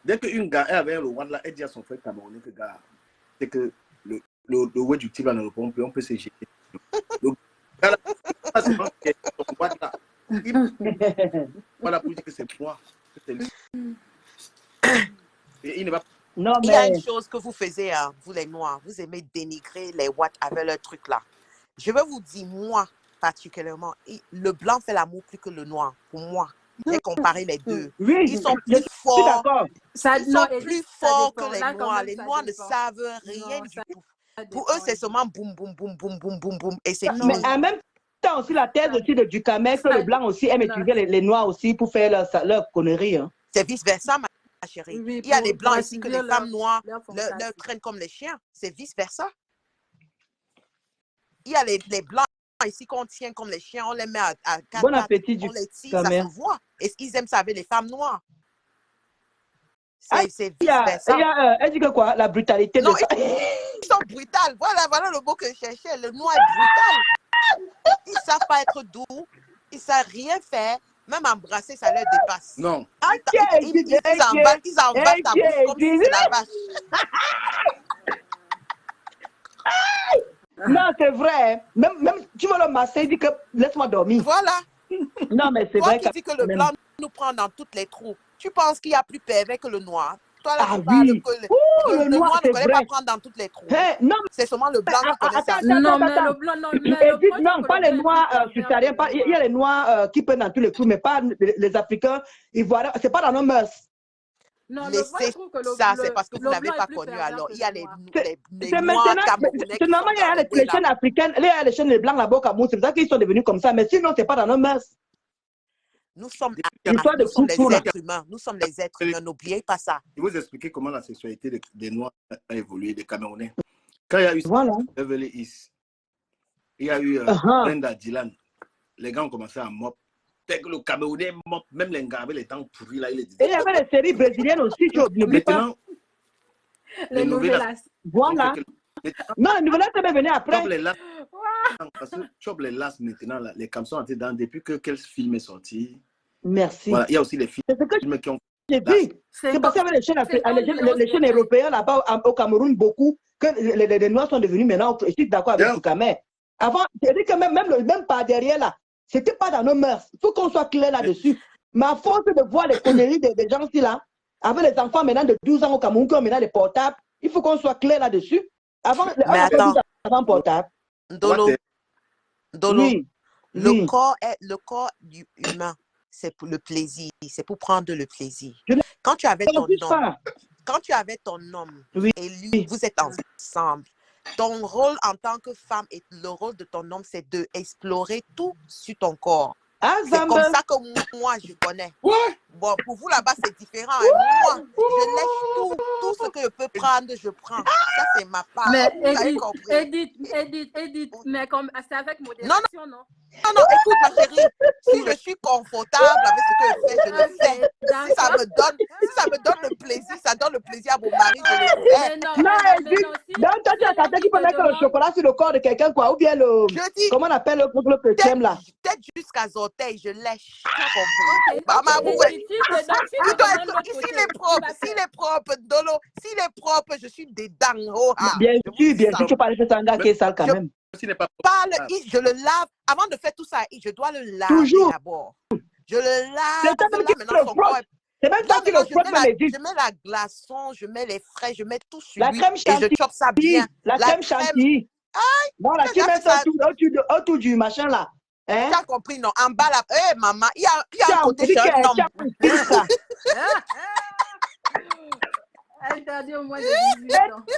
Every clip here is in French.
Dès qu'une gars est avec le roi là, elle dit à son frère camerounais que gars, c'est que le web du type là ne répond plus, on peut se jeter. Le gars là, c'est pas son roi là. Voilà pour dire que c'est moi. Que c'est lui. Et il ne va pas. Non, Il y a une mais chose que vous faisiez, hein, vous les Noirs, vous aimez dénigrer les Watts avec leur truc là. Je vais vous dire, moi, particulièrement, le blanc fait l'amour plus que le noir. Pour moi, j'ai comparé les deux. oui, Ils sont je plus suis forts. d'accord. Ils sont plus forts que les Noirs. Les Noirs ne savent rien du tout. Pour eux, c'est seulement boum, boum, boum, boum, boum, boum, boum, et c'est Mais fini. en même temps aussi, la thèse aussi de Ducamel, que le blanc aussi aime utiliser les noirs aussi pour faire leur connerie. Hein. C'est vice-versa, ma chérie. Oui, Il y a les blancs pour ici que les assouvir femmes noires leur leur fantasme. traînent comme les chiens. C'est vice-versa. Il y a les blancs ici qu'on tient comme les chiens, on les met à quatre Bon pattes, appétit, on les tire, ça Ducamel. se voit. Et ils aiment ça avec les femmes noires. Ah, C'est il y a, vice-versa. elle dit que quoi? La brutalité Non, de ça. ils sont brutales. Voilà le mot que je cherchais. Le noir est brutal. Ils ne savent pas être doux. Ils ne savent rien faire. Même embrasser, ça leur dépasse. Non. Ils emballent ta bouche comme si c'est la vache. Non, c'est vrai. Même tu vas le masser, il dit que laisse-moi dormir. Voilà. Non, mais c'est Toi vrai qui dis que le blanc nous prend dans toutes les trous, tu penses qu'il y a plus pervers que le noir? Toi, là, tu parles que le noir ne connaît pas prendre dans toutes les trous. Hey, non, c'est seulement le blanc qui connaît ça. Non, mais le blanc, non. Non, pas les noirs subsahariens. Il y a les noirs qui prennent dans tous les trous, mais pas les Africains. Ivoiriens, c'est pas dans nos mœurs. Non, laissez ça, c'est parce que vous n'avez pas connu alors. Il y a les noirs camerounais. C'est normal, il y a les chaînes africaines, il y a les chaînes blancs là-bas au Cameroun, c'est pour ça qu'ils sont devenus comme ça. Mais sinon, c'est pas dans nos mœurs. Nous sommes des êtres humains. Nous sommes les êtres humains. N'oubliez pas ça. Je vais vous expliquer comment la sexualité des Noirs a évolué, des Camerounais. Quand il y a eu Beverly Hills, il y a eu Brenda Dylan, les gens ont commencé à mop. Dès que le Camerounais mop, même les gars avec les dents pourris là, il les disait. Et il y avait les séries brésiliennes aussi, tu n'oublies pas. Les novellas. Voilà. Non, les novellas, ça va venir après. Parce que Chob les Las maintenant, là, les cams sont entrés dans depuis que quel film est sorti. Merci. Voilà, il y a aussi les films qui ont. J'ai dit, c'est parce qu'il y avait les chaînes européennes là-bas au Cameroun, beaucoup, que les Noirs sont devenus maintenant, je suis d'accord avec Ducamel. Avant, j'ai dit que même par derrière là, c'était pas dans nos mœurs. Il faut qu'on soit clair là-dessus. Mais à force de voir les conneries des gens ici là, avec les enfants maintenant de 12 ans au Cameroun qui ont maintenant des portables, il faut qu'on soit clair là-dessus. Avant, avant portable. Dolo, oui. Le corps humain, c'est pour le plaisir, c'est pour prendre le plaisir. Quand tu avais ton homme, et lui, vous êtes ensemble, ton rôle en tant que femme et le rôle de ton homme, c'est de explorer tout sur ton corps. C'est comme ça que moi, je connais. Bon, pour vous là-bas, c'est différent. Moi, je lèche tout ce que je peux prendre, je prends. Ça, c'est ma part. Mais Edith, mais comme c'est avec modération, non? Non, écoute, ma chérie, si je suis confortable avec ce que je fais, je le fais. Si ça me donne le plaisir, ça donne le plaisir à mon mari, je le fais. Non, Edith, donc toi, tu as tenté qu'il peut mettre le chocolat sur le corps de quelqu'un, quoi, ou bien le... Comment on appelle le PTM, là? Peut-être jusqu'à orteil, je lèche. S'il est propre, Dolo, s'il est propre, je suis dedans. Bien sûr, tu parles de ce gars qui est sale quand même. Je le lave. Avant de faire tout ça, je dois le laver d'abord. Je le lave. C'est même ça qui le frotte dans les yeux. Je mets la glaçon, je mets les frais, je mets tout sur lui. La crème chantilly. Et je chope ça bien. La crème chantilly. Voilà, tu mets ça autour du machin là. Hein? Tu as compris, non? En bas là. Hé, maman, il y a un côté chez un homme. Elle t'a dit au moins de 18 ans. Tu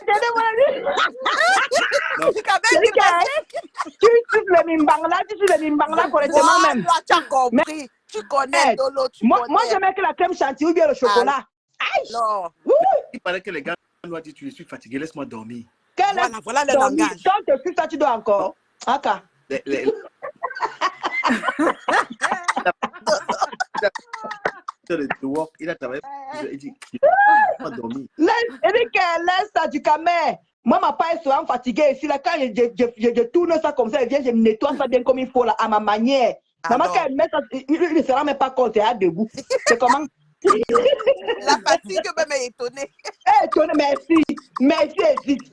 suis le mimbangla correctement même. Tu as compris. Tu connais, Dolo, tu connais. Moi, je mets que la crème chantilly ou bien le chocolat. Non. Il paraît que les gars doivent dire, je suis fatigué, laisse-moi dormir. Voilà le langage. Tant que ça, tu dois encore. Aka. Il a travaillé. Il dit, pas dormir. Laisse ça du camé. Moi, ma paille soit fatiguée ici. Là, quand je tourne ça comme ça, je nettoie ça bien comme il faut là, à ma manière. Maman, quand elle met ça, il ne se rend même pas compte, elle est debout. C'est comment? La fatigue même est étonnée. Étonnée, merci. Merci, hésite.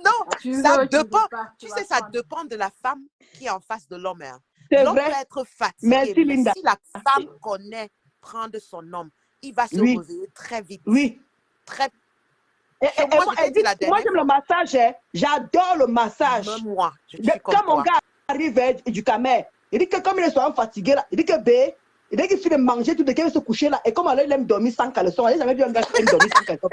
Non, ça dépend. Tu sais, ça dépend de la femme qui est en face de l'homme. Hein. L'homme peut être fatigué. Merci, mais Linda. si la femme connaît prendre son homme, il va se réveiller très vite. Oui. Très moi, j'aime le massage. Hein. J'adore le massage. Même moi, je suis comme quand mon gars arrive du Camer, il dit que comme il est souvent fatigué, là, il dit que B, il dit qu'il suffit de manger tout de qu'il veut se coucher là. Et comme alors, il aime dormir sans caleçon. Il n'a jamais vu un gars qui aime dormir sans caleçon.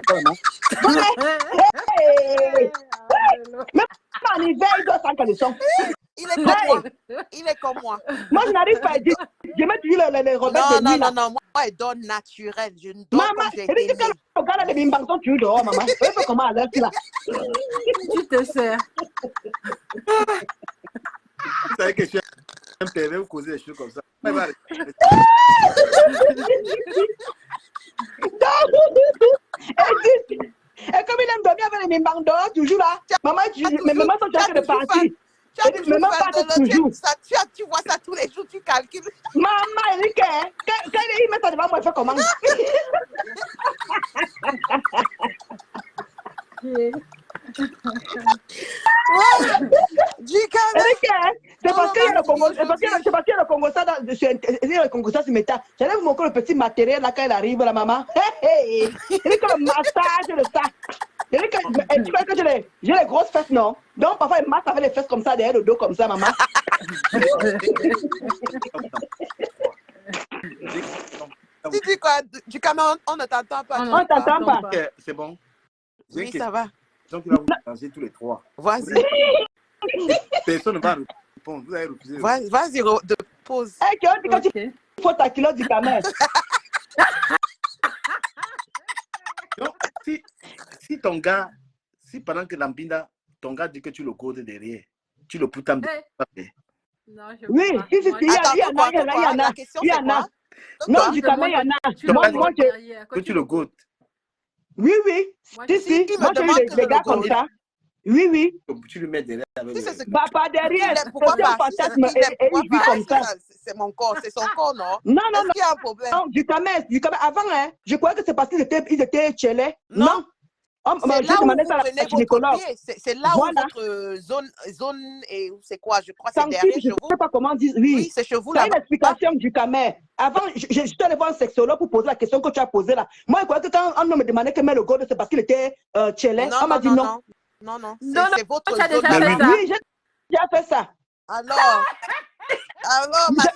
Même en hiver, il dort sans caleçon. Il est comme moi. Il est comme moi. Moi, je n'arrive pas à dire. Je mets toujours les rebelles de nuit. Non. Moi, elle dort naturel. Je ne dors comme j'ai été née. Maman, quand le gars là, les bimbangs, tu dehors, maman. Tu sais comment à l'heure là. Tu te sers. Vous savez que je suis un PV, vous causez des choses comme ça. Et comme il aime dormir avec les bimbangs dehors, toujours là. Maman, maman, tu as de partir. Tu vois ça tous les jours, tu calcules. Maman, il dit que quand il met ça devant moi, il fait comment? C'est parce qu'il y a le Congo, c'est parce qu'il y a le Congo ça dans le Congo ça se met. J'allais vous montrer le petit matériel là quand il arrive la maman. Il dit que le massage de ça. Il dit que tu vois que j'ai les grosses fesses non. Donc parfois il masse avec les fesses comme ça derrière le dos comme ça maman. Tu dis quoi? Du Cameroun, on ne t'entend pas. On ne t'entend pas. C'est bon. Oui, ça va. Donc il va vous changer tous les trois. Vas-y. Personne ne va répondre. Vous allez refuser. Vas-y, pause. Quand tu faut ta culotte du Cameroun. Donc, si ton gars, si pendant que l'ambina, ton gars dit que tu le godes derrière, tu le poutam de non, oui, si, il y en a. Non, du Cameroun, il y en a. Moi, que tu le godes. Oui. Si. Moi, j'ai des gars comme ça. Oui. Tu le mets derrière. Pas derrière. Pourquoi pas? Comme ça. C'est mon corps, c'est son corps, non? Non. Il y a un problème. Non, du Cameroun. Avant, hein, je croyais que c'est parce qu'ils étaient chelés. Non. C'est là où vous prenez votre pied. C'est là où votre zone et c'est quoi? Je crois que c'est derrière je ne sais pas comment dire. Oui, c'est chez vous là. là. C'est une explication du Cameroun. Avant, je suis allé voir un sexologue pour poser la question que tu as posée là. Moi, je croyais que quand on me demandait que met le gold, c'est parce qu'il était chelé. On m'a dit non. Non. C'est votre zone. Oui, j'ai déjà fait ça. Alors,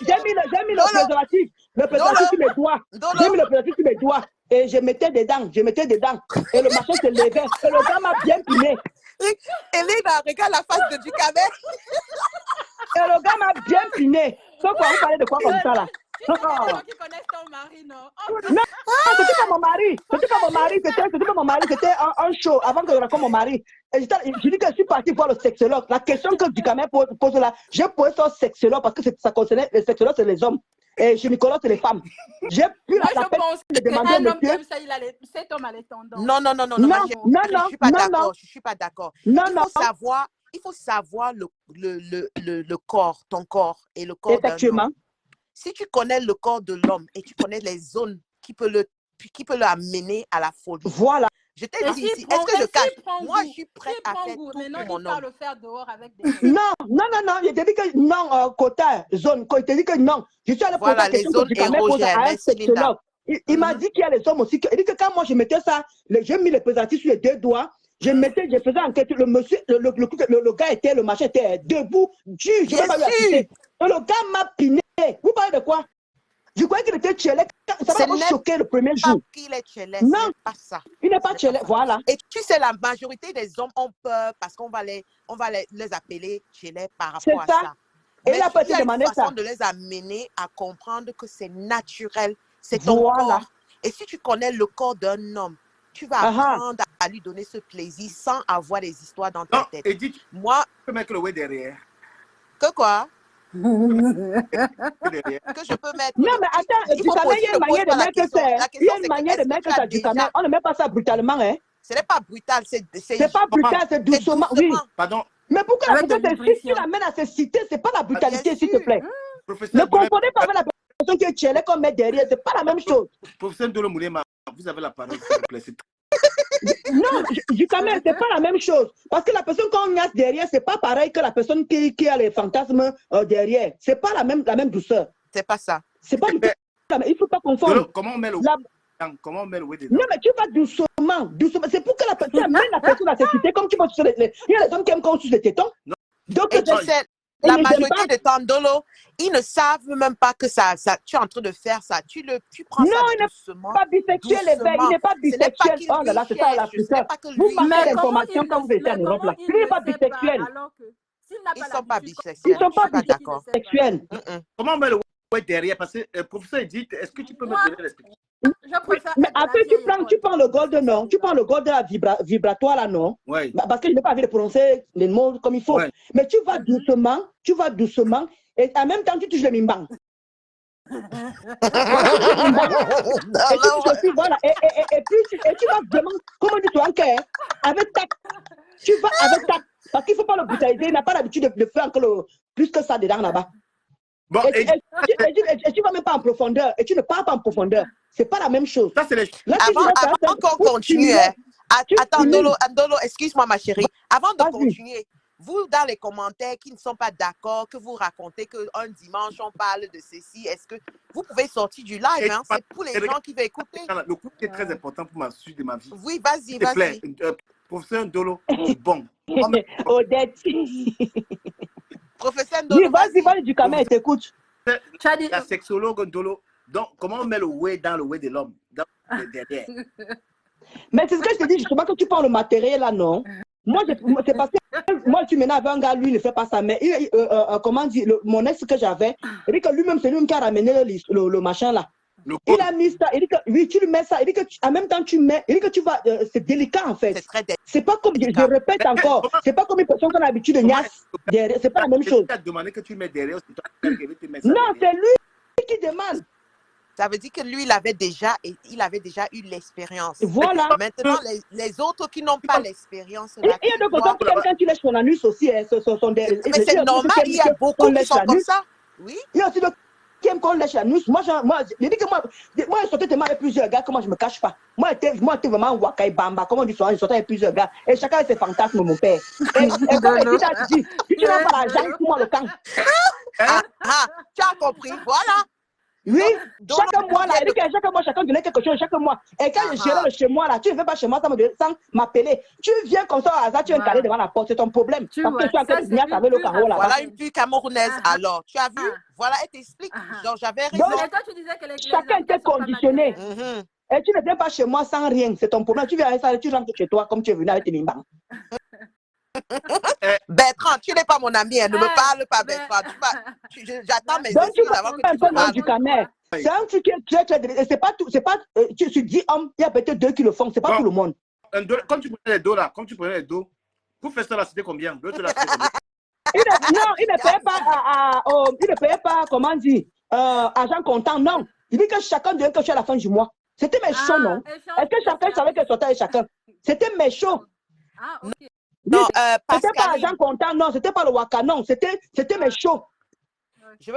j'ai mis le préservatif. Le préservatif sur mes doigts. J'ai mis le préservatif sur mes doigts. Et je mettais dedans. Et le machin se levait. Et le gars m'a bien piné. Elena, regarde la face de Ducabé. Et le gars m'a bien piné. Donc, vous parlez de quoi comme ça là? C'est toi qui connais ton mari, non? Non, c'était pas mon mari. C'était pas mon mari. C'était un show avant que je raconte mon mari. Et je dis que je suis parti voir le sexologue. La question que Ducamel pose là, j'ai posé ça au sexologue parce que ça concernait les sexologues, c'est les hommes. Et gynécologue, c'est les femmes. J'ai pu la peine de demander un homme comme ça, cet homme a les tendons. Non, je suis pas d'accord. Il faut savoir le corps, ton corps et le corps d'un homme. Si tu connais le corps de l'homme et tu connais les zones qui peut l'amener à la folie. Voilà. Je t'ai dit ici, est-ce que je cache? Moi, je suis prête à faire tout pour mon homme. Le faire dehors avec des... Non. Il t'a dit que non, quota, zone. Il t'a dit que non. Je suis allée poser la question que tu pose à un sexologue. Il m'a dit qu'il y a les hommes aussi. Il dit que quand moi je mettais ça, j'ai mis les préservatifs sur les deux doigts. Je faisais enquête. Le monsieur, le gars était, le machin était debout. Je n'ai pas eu à quitter. Et le gars m'a piné. Vous parlez de quoi? Je croyais qu'il était chelé. Ça m'a choqué le premier jour. Il est chelé, non, c'est pas ça. Il n'est pas chelé, voilà. Et tu sais, la majorité des hommes ont peur parce qu'on va les appeler chelés par rapport à ça. Et la il y a une façon de les amener à comprendre que c'est naturel, c'est ton corps. Et si tu connais le corps d'un homme, tu vas apprendre à lui donner ce plaisir sans avoir des histoires dans ta tête. Et dis, moi, je peux mettre le ouais derrière. Que quoi? Que je peux mettre. Non, mais attends, du Cameroun, il y a une manière de mettre ça. Il y a une manière de mettre ça du Cameroun. On ne met pas ça brutalement, hein. Ce n'est pas brutal, c'est pas brutal, c'est doucement. Oui. Pardon. Mais pourquoi si tu l'amènes à se citer, c'est pas la brutalité, s'il te plaît. Ne confondez pas avec la personne qui est tchèlée comme met derrière, c'est pas la même chose. Professeur Ndolo Moulema, vous avez la parole, s'il vous plaît. Non, quand même, c'est pas la même chose. Parce que la personne qu'on a derrière, c'est pas pareil que la personne qui a les fantasmes derrière. C'est pas la même douceur. C'est pas ça. C'est pas du tout. Il faut pas confondre. Comment on met le comment on met le dedans? Non, mais tu vas doucement, doucement. C'est pour que la personne amène la personne à s'exciter comme tu vas sur les. Il y a les hommes qui aiment qu'on suce les tétons. Donc, et tu sais, la majorité de temps, Ndolo, ils ne savent même pas que ça, tu es en train de faire ça. Tu prends ça doucement. Non, il n'est pas bisexuel, il n'est pas bisexuel. Oh là là, c'est ça la putain. Vous manquez d'informations quand vous étiez en Europe là. Il n'est pas bisexuel. Ils ne sont pas bisexuels. Ils ne sont pas bisexuels. Comment on met le derrière? Parce que le professeur dit, est-ce que tu peux me donner l'explication? Mais après, tu prends le gold, non? Tu prends le gold de la vibratoire, là, non? Oui. Parce que je n'ai pas envie de prononcer les mots comme il faut. Ouais. Mais tu vas doucement, et en même temps, tu touches le mimbang. Voilà. Et puis, tu vas vraiment, comment dis-tu encore, avec tact. Tu vas avec tact. Parce qu'il ne faut pas le brutaliser. Il n'a pas l'habitude de faire encore plus que ça dedans là-bas. Bon, et tu ne vas même pas en profondeur. Et tu ne parles pas en profondeur. C'est pas la même chose. Ça, c'est les... Avant qu'on continue, attends, Ndolo, excuse-moi ma chérie. Avant de continuer, vous dans les commentaires qui ne sont pas d'accord, que vous racontez qu'un dimanche on parle de ceci, est-ce que vous pouvez sortir du live, hein? C'est pour les gens qui veulent écouter. Le coup qui est très important pour ma suite de ma vie. Oui, vas-y. S'il te plaît, professeur Ndolo, bon. Odette. Professeur Ndolo, vas-y, du caméra, t'écoute. La sexologue Ndolo. Donc, comment on met le way dans le way de l'homme, derrière? Mais c'est ce que je te dis, justement, que tu prends le matériel là, non? Moi, c'est parce que moi, tu m'énerves un gars, lui, il ne fait pas ça. Mais comment dire, mon ex que j'avais, il dit que lui-même, c'est lui qui a ramené le machin là. Il a mis ça, il dit que oui, tu lui mets ça, il dit que en même temps, tu mets, il dit que tu vas, c'est délicat en fait. C'est pas comme, je répète encore, c'est pas comme une personne qui a l'habitude de niasse derrière, c'est pas la même chose. Tu as demandé que tu mets derrière, non, c'est lui qui demande. Ça veut dire que lui, il avait déjà eu l'expérience. Voilà. Maintenant, les autres qui n'ont pas l'expérience. Il y a d'autres gens qui aiment quand tu lèches ton anus aussi. Mais c'est normal, il y a beaucoup qui sont comme ça. Oui. Il y a aussi d'autres qui aiment qu'on lèche l'anus. Moi, je dis que moi, je sortais tellement avec plusieurs gars que moi, je ne me cache pas. Moi, j'étais vraiment wakaï bamba. Comment on dit ça? Je sortais avec plusieurs gars. Et chacun a ses fantasmes, mon père. Et comme tu si tu n'as pas l'argent, pour moi le camp. Tu as compris, voilà. Oui, chaque mois, là, chaque mois, chacun donnait quelque chose, chaque mois. Et quand je gérais le chez moi, là, tu ne fais pas chez moi sans m'appeler. Tu viens comme ça au hasard, tu viens caler devant la porte, c'est ton problème. Parce que tu as un peu de avec le carreau là. Voilà une fille camerounaise, alors. Tu as vu? Voilà, elle t'explique. Donc, j'avais raison. Donc, chacun était conditionné. Et tu ne viens pas chez moi sans rien, c'est ton problème. Tu viens avec ça, tu rentres chez toi comme tu es venu avec tes mimbans. Bertrand, tu n'es pas mon ami, ne me parle pas, Bertrand. J'attends mes excuses avant que tu me parles. C'est un truc qui est très... C'est pas tout, tu dis homme, il y a peut-être deux qui le font, c'est pas tout le monde. Comme tu prenais les dos là, pour faire ça là, c'était combien? Non, il ne payait pas, comment dire, agent comptant, non. Il dit que chacun devait cocher à la fin du mois. C'était méchant, non? Est-ce que chacun savait qu'elle sortait avec chacun? C'était méchant. Non, c'était pas agent comptant, non, c'était pas le waka, non, c'était méchant. Il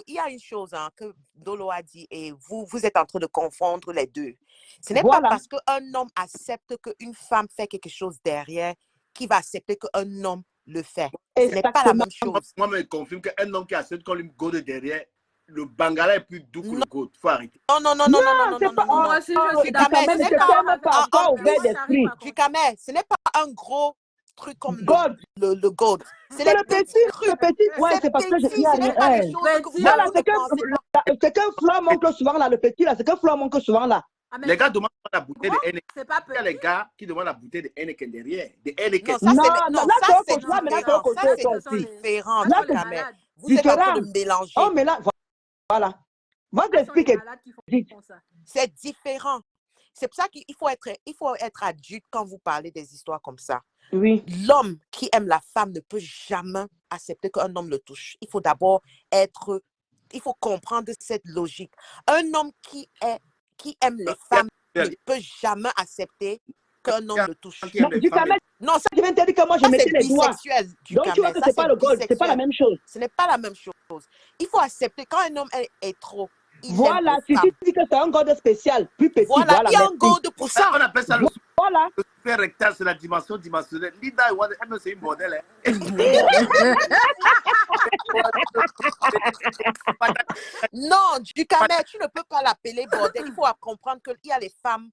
y a une chose que Dolo a dit et vous êtes en train de confondre les deux. Ce n'est pas parce qu'un homme accepte qu'une femme fait quelque chose derrière qu'il va accepter qu'un homme le fait. Ce n'est pas la même chose. Moi, je me confirme qu'un homme qui accepte qu'on lui go de derrière, le bangala est plus doux que le go. Il faut arrêter. Non. Moi aussi, je suis d'accord. Ce n'est pas un gros truc comme le gold. C'est le petit. Ouais, c'est parce que je dis voilà, c'est qu'un fleur manque souvent là, le petit là, c'est qu'un fleur manque souvent là. Les gars demandent la bouteille de Henneken. Il y a les gars qui demandent la bouteille de Henneken derrière. Non, ça c'est différent. Vous êtes en train de mélanger. Oh, mais là, voilà. Moi, je t'explique. C'est différent. C'est pour ça qu'il faut être adulte quand vous parlez des histoires comme ça. Oui. L'homme qui aime la femme ne peut jamais accepter qu'un homme le touche. Il faut d'abord il faut comprendre cette logique. Un homme qui aime les femmes ne peut jamais accepter qu'un homme le touche. Non, du camel, non, ça, je viens de te dire que moi, je mettais les doigts. Donc, tu vois que c'est pas le gold, c'est pas la même chose. Ce n'est pas la même chose. Il faut accepter quand un homme est trop. Voilà, si tu dis que c'est un gold spécial, plus petit, voilà. Il y a un gold pour ça. On appelle ça le voilà. super rectal, c'est la dimension dimensionnelle. Linda, c'est une modèle. Non, du camel, tu ne peux pas l'appeler bordel. Il faut comprendre qu'il y a les femmes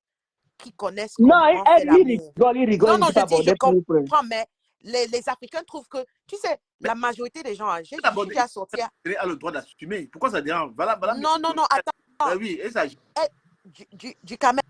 qui connaissent. Non, elle rigole. Non, je comprends, mais les Africains trouvent que, tu sais, la majorité des gens âgés, je suis à sortir. Elle a le droit d'assumer. Pourquoi ça dérange? Voilà. Non, attends. Oui, et ça. Du camel,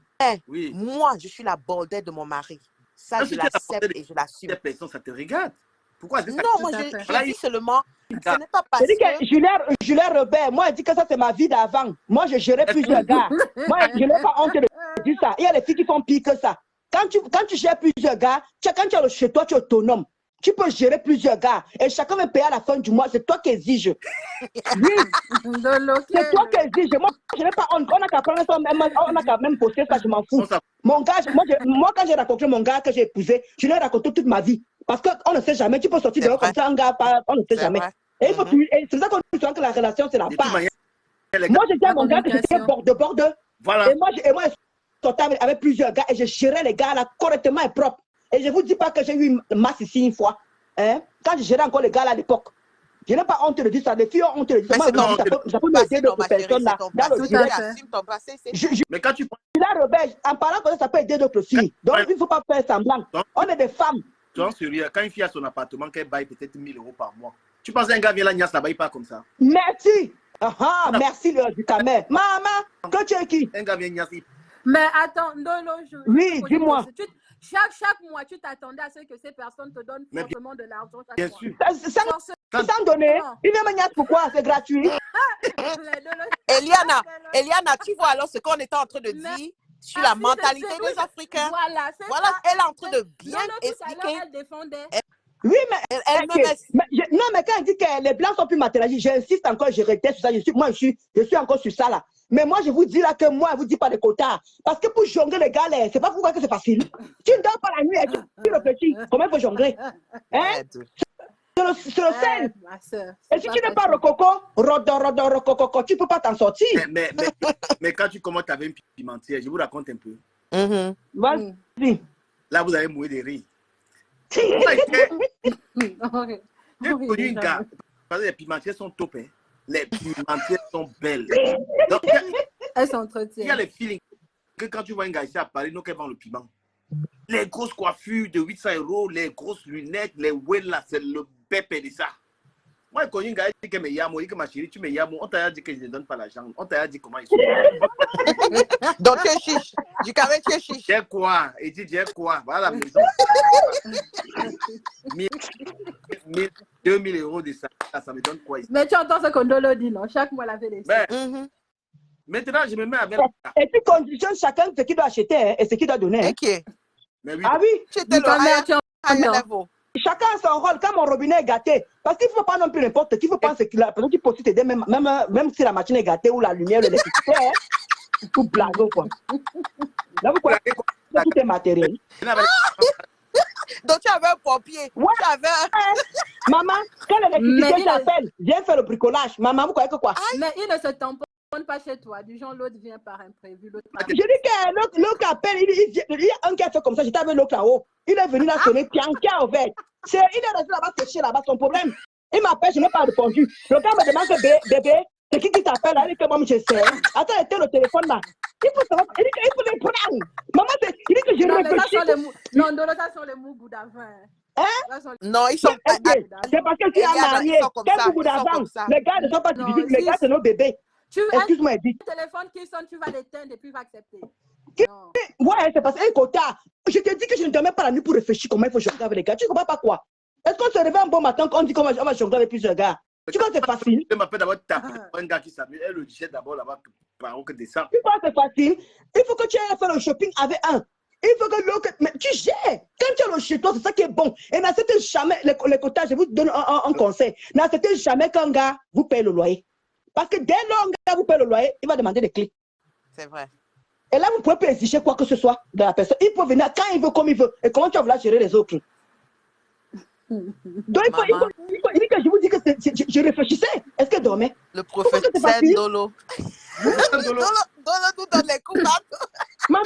oui. Moi, je suis la bordelle de mon mari. Ça, je l'accepte et je l'assume. Cette personne, ça te regarde. Pourquoi? Non, moi, je dis seulement, ce n'est pas parce que... Julien Robert, moi, elle dit que ça, c'est ma vie d'avant. Moi, je gérais plusieurs gars. Moi, je n'ai pas honte de dire ça. Il y a les filles qui font pire que ça. Quand tu gères plusieurs gars, quand tu es chez toi, tu es autonome. Tu peux gérer plusieurs gars et chacun va payer à la fin du mois. C'est toi qui exige. Oui. C'est toi qui exige. Moi, je n'ai pas honte. On n'a qu'à prendre ça, on n'a qu'à même poster ça, je m'en fous. Mon gars, moi, quand j'ai rencontré mon gars que j'ai épousé, je lui ai raconté toute ma vie. Parce qu'on ne sait jamais. Tu peux sortir dehors comme ça, un gars, on ne sait jamais. Et c'est ça qu'on dit que la relation, c'est la base. Moi, j'étais à mon gars que j'étais borde. Voilà. Et moi, je sortais avec plusieurs gars et je gérais les gars là correctement et propre. Et je ne vous dis pas que j'ai eu une masse ici une fois. Hein? Quand je gérais encore les gars là à l'époque. Je n'ai pas honte de dire ça. Les filles ont honte de dire ça. Moi, ça peut m'aider d'autres personnes là. Mais quand tu prends. En parlant comme ça peut aider d'autres filles. Donc, il ne faut pas faire semblant. On est des femmes. Quand une fille a son appartement, qu'elle baille peut-être 1 000 € par mois. Tu penses qu'un gars vient là, Nias, là-bas, il part comme ça? Merci. Merci, du camel. Maman, que tu es qui? Un gars vient Nias. Mais attends, non, oui, dis-moi. Chaque mois, tu t'attendais à ce que ces personnes te donnent forcément de l'argent chaque bien mois. Sûr. Sans donner. Il vient me Nias, pourquoi? C'est gratuit. Eliana, tu vois alors ce qu'on était en train de dire sur la mentalité des Africains. Voilà, elle est en train de bien expliquer. Elle défendait. Oui, mais quand elle dit que les Blancs sont plus matérialistes, j'insiste encore, je répète sur ça. Je suis encore sur ça là. Mais moi, je vous dis là que moi, je vous dis pas de quotas. Parce que pour jongler les gars, c'est pas pourquoi que c'est facile. Tu ne dors pas la nuit et tu réfléchis. Comment il faut jongler? Hein? C'est le sel. Et si tu n'es pas rococo, tu ne peux pas t'en sortir. Mais quand tu commences avec une pimentière, je vous raconte un peu. Vas-y. Là, vous allez mourir de rire. J'ai connu une gars. Parce que les pimentières sont top. Hein. Les pimentières sont belles. Donc, elles s'entretiennent. Il y a les feelings que quand tu vois un gars ici à Paris, nous qui vend le piment. Les grosses coiffures de 800 €, les grosses lunettes, les ouelles là, c'est le pépé de ça. Moi, j'ai connu un gars qui dit que il dit que ma chérie, tu me yamo. On t'a dit que je ne donne pas l'argent. On t'a dit comment il sont. Donc tu es chiche. Du carré, tu es chiche. J'ai quoi? Il dit, j'ai quoi? Voilà la maison. 2 000 € de ça, ça me donne quoi ici? Mais tu entends ce qu'on Ndolo dit, non? Chaque mois, la vérité. Maintenant, je me mets avec. Et puis, conditionne chacun ce qu'il doit acheter hein, et ce qu'il doit donner. Ok. Mais oui. Ah oui? C'était le level. Chacun a son rôle. Quand mon robinet est gâté, parce qu'il ne faut pas non plus n'importe qui. Il faut penser que la personne qui peut t'aider, même si la machine est gâtée ou la lumière, l'électricité, tout blague quoi. Là, vous croyez que tout est matériel. Donc tu avais un pompier. Ouais. Tu avais... Maman, quand l'électricité t'appelle, viens faire le bricolage. Maman, vous croyez que quoi? Mais il ne se tamponne pas chez toi. Du genre, l'autre vient par imprévu. Je dis que l'autre appelle, il y a un qui a fait comme ça. J'étais avec l'autre là-haut. Il est venu là sonner, qui a ouvert. Il est resté là-bas, séché là-bas, son problème. Il m'appelle, je n'ai pas répondu. Le gars me demande que bébé, c'est qui t'appelle là? Il dit que moi, je sais. Attends, était le téléphone là. Il dit qu'il faut les prendre. Maman, il dit que je réfléchis. Non, ça sont les mougous d'avant. Hein? Non, ils sont pas. C'est parce que tu as marié. Quel mougou d'avant? Les gars ne sont pas difficiles. Les gars, c'est nos bébés. Excuse-moi, dis. Le téléphone qui sonne, tu vas l'éteindre et puis il va accepter. Ouais, c'est parce que quota. Je te dis que je ne dormais pas la nuit pour réfléchir comment il faut jongler avec les gars. Tu ne comprends pas quoi? Est-ce qu'on se réveille un bon matin quand on dit qu'on va jongler avec plusieurs gars? Tu vois, c'est facile. Je m'appelle d'abord taper un gars qui s'amuse. Elle le disait d'abord là-bas par où que descend. Tu vois, c'est facile. Il faut que tu ailles faire le shopping avec un. Il faut que l'autre. Mais tu gères. Quand tu es chez toi, c'est ça qui est bon. Et n'acceptez jamais les quotas. Je vous donne un conseil. N'acceptez jamais qu'un gars vous paye le loyer. Parce que dès lors qu'un gars vous paye le loyer, il va demander des clés. C'est vrai. Et là, vous ne pouvez pas exiger quoi que ce soit de la personne. Il peut venir quand il veut, comme il veut. Et comment tu vas vouloir gérer les autres? Donc, il faut que je vous dis que je réfléchissais. Est-ce qu'elle dormait? Le professeur Dolo. Dolo nous donne les coups. Maman,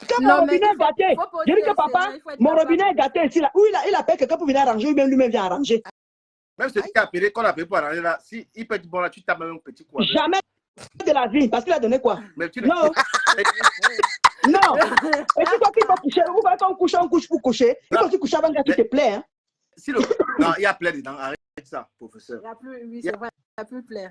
quand mon robinet est gâté, je dis que papa, mon robinet est gâté ici, là, où il appelle quelqu'un pour venir arranger, ou bien lui-même vient arranger. Même celui qui a appelé, qu'on a appelé pour arranger là, si il peut être bon là, tu tapes même un petit coup. Jamais de la vie, parce qu'il a donné quoi? Mais tu non. Non. Et tu crois qu'il faut coucher, vous voyez quand on couche pour coucher, il faut aussi coucher avant que tu te plaît. Hein? Si le... Non, il y a plaît dedans, arrête ça, professeur. Il n'y a plus, oui, c'est vrai, il n'y a plus plaît.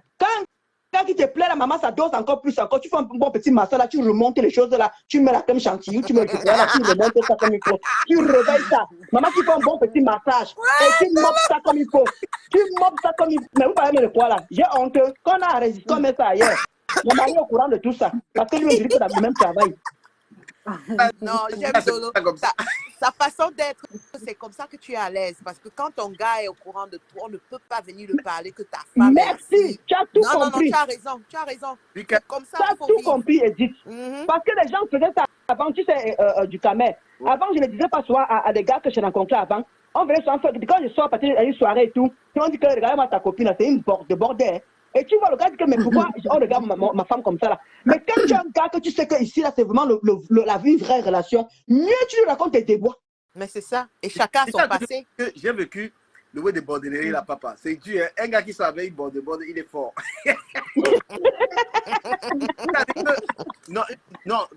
Quand il te plaît, la maman, ça dose encore plus, encore. Tu fais un bon petit massage, là, tu remontes les choses, là, tu mets la crème chantilly, tu mets le chocolat, là, tu remontes ça comme il faut. Tu réveilles ça. Maman, tu fais un bon petit massage. Et tu mopes ça comme il faut. Tu mopes ça comme il faut. Mais vous parlez de quoi, là? J'ai honte. Quand on a résisté, on met ça ailleurs. Mon mari est au courant de tout ça. Parce que lui, il dit que dans le même travail. Non, j'aime Dolo. Sa façon d'être, c'est comme ça que tu es à l'aise. Parce que quand ton gars est au courant de toi, on ne peut pas venir lui parler que ta femme. Merci, tu as tout compris. Non, tu as raison. C'est comme ça, tu as tout compris, Edith. Parce que les gens faisaient ça avant, tu sais, du camel. Avant, je ne le disais pas souvent à des gars que j'ai rencontrés avant. On venait souvent faire, quand je sors à partir d'une soirée et tout, on dit que regarde-moi ta copine, c'est une borde de bordel. Et tu vois, le gars dit que, mais pourquoi on regarde ma femme comme ça là? Mais quand tu as un gars que tu sais que ici, là, c'est vraiment la vraie relation, mieux tu lui racontes tes déboires. Mais c'est ça. Et chacun a son passé. J'ai vécu le way de bordellerie, là, papa. C'est dur. Hein? Un gars qui savait, il borde, il est fort. non,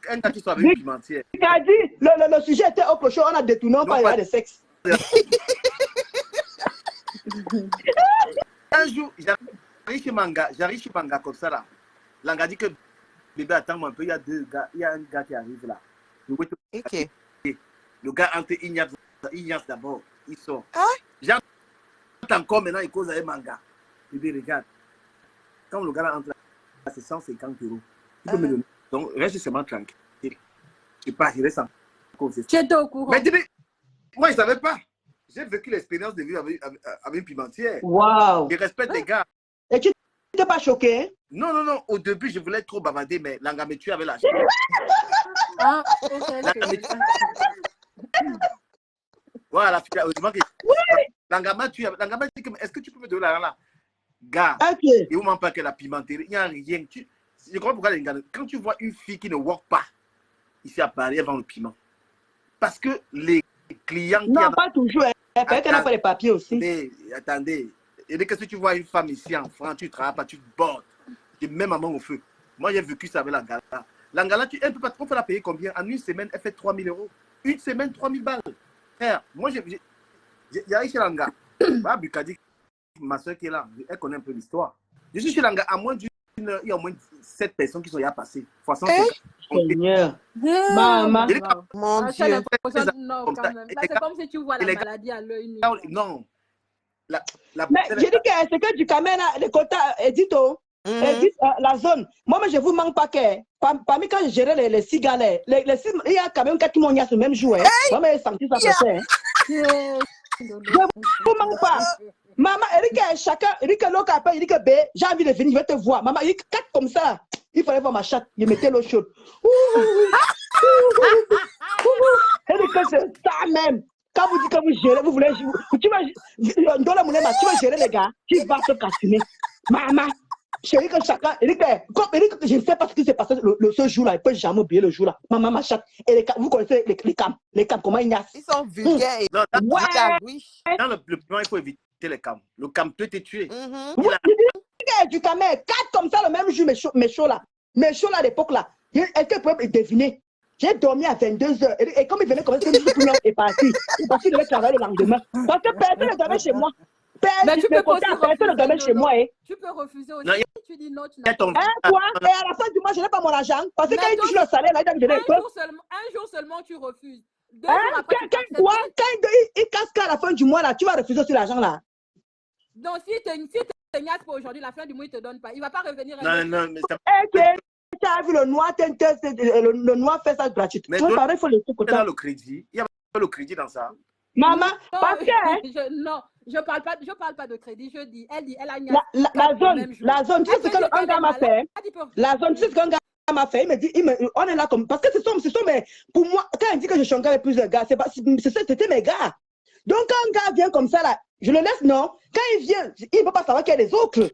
un gars qui savait, il pimentière. Il a dit, le sujet était autre chose, on a détourné, on parlait de sexe. Un jour, j'arrive chez Manga comme ça là. Langa dit que bébé, attends-moi un peu, il y a un gars qui arrive là. Ok. Le gars entre Ignace d'abord, il sort. J'entends encore maintenant, il cause avec Manga. Bébé, regarde. Quand le gars entre là, c'est 150 €. Il peut me donner. Donc, reste seulement tranquille. Je ne sais pas, je reste en cause. Tu étais au courant. Mais moi, je ne savais pas. J'ai vécu l'expérience de vivre avec une pimentière. Waouh. Je respecte les gars. Et tu n'étais pas choqué? Non. Au début, je voulais trop bavarder, mais Langa me tue avec la Voilà, heureusement que Langa m'a tué. Langa m'a dit que, est-ce que tu peux me donner l'argent là? Gars, et vous m'en parlez que la pimenterie, il n'y a rien. Je comprends pourquoi les gars, quand tu vois une fille qui ne work pas ici à Paris, elle vend le piment. Parce que les clients... Non, pas toujours. Peut-être qu'elle n'a pas les papiers aussi. Attendez. Et dès que si tu vois une femme ici en France, tu ne travailles pas, tu te bordes. Tu mets maman au feu. Moi, j'ai vécu ça avec Langa. Langa, on peut la payer combien? En une semaine, elle fait 3 000 €. Une semaine, 3 000 balles. Frère, moi, j'arrive chez Langa. Voilà, Bukadi, ma soeur qui est là, elle connaît un peu l'histoire. Je suis chez Langa, à moins d'une heure, il y a au moins 7 personnes qui sont là passées. Seigneur. Maman. Mon Dieu. Non, quand même. Là, c'est comme si tu vois la maladie à l'œil nu. Non. Mais j'ai dit que c'est que du caméra, le quota, édito, la zone. Moi, je ne vous manque pas que, parmi quand je gérais les cigares, il y a quand même 4 mois ce même jour. Moi, j'ai senti ça passer. Je ne vous manque pas. Maman, Eric, l'autre appelle, il dit que B, j'ai envie de venir, je vais te voir. Maman, il dit 4 comme ça. Il fallait voir ma chatte, il mettait l'eau chaude. Elle dit que c'est ça même. Quand vous dites que vous gérez, vous voulez, tu vas gérer les gars, tu vas te casser. Maman, je dis que chacun, je ne sais pas ce qui s'est passé ce jour-là, il ne peut jamais oublier le jour-là. Maman, ma chatte, et vous connaissez les cams, comment ils naissent? Ils sont vulgaires. Dans le plan, il faut éviter les cams. Le cam peut te tuer. Du camel, 4 comme ça le même jour, mes chauds là à l'époque là, est-ce que vous pouvez deviner? J'ai dormi à 22 h et comme il venait comme ça, tout est parti. Il est parti de travailler le lendemain. Parce que personne ne dormait chez moi. Mais tu peux personne ne dormait chez moi. Tu peux refuser aussi. Non, tu dis non, tu n'as pas. Quoi? Et à la fin du mois, je n'ai pas mon argent. Parce que quand il touche le salaire, là, il donne un jour seulement, tu refuses. 2 jours après, quand il casse qu'à la fin du mois, là, tu vas refuser aussi l'argent là. Donc, si tu te niases pour aujourd'hui, la fin du mois, il ne te donne pas. Il ne va pas revenir. Non, mais ça... Tu as vu le noir fait ça gratuitement. Mais il faut le crédit. Il y a pas le crédit dans ça. Maman, parce que... Non, je parle pas de crédit. Je dis, elle a la zone, tu sais ce qu'un gars m'a fait. La zone, tu sais ce qu'un gars m'a fait, il me dit, on est là comme, parce que ce sont mes, pour moi, quand il dit que je chantais avec plusieurs gars, c'était mes gars. Donc quand un gars vient comme ça, là, je le laisse, non. Quand il vient, il ne peut pas savoir qu'il y a les autres.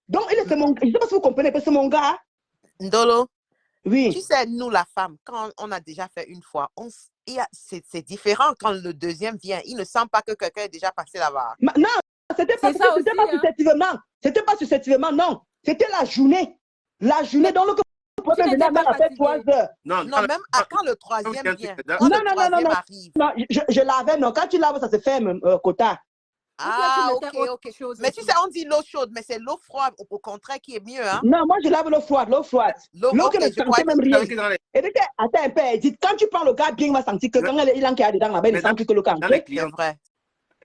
Donc, c'est mon, je ne sais pas si vous comprenez, c'est mon gars. Ndolo, oui. Tu sais, nous, la femme, quand on a déjà fait une fois, c'est différent quand le deuxième vient. Il ne sent pas que quelqu'un est déjà passé là-bas. Non, c'était pas successivement. C'était pas successivement, non. C'était la journée. La journée, donc le problème venait à faire 3 heures. Non, même quand le troisième vient. Quand le troisième arrive. Non, je lavais, non. Quand tu laves, ça se ferme, quota. Ah, ok. Mais tu sais, on dit l'eau chaude, mais c'est l'eau froide, au contraire, qui est mieux, hein? Non, moi, je lave l'eau froide. L'eau que ne sentait même rien. Et donc, attends un peu, dit, quand tu prends le gars bien, il va sentir que quand il en a dedans là-bas, il sent que le camp.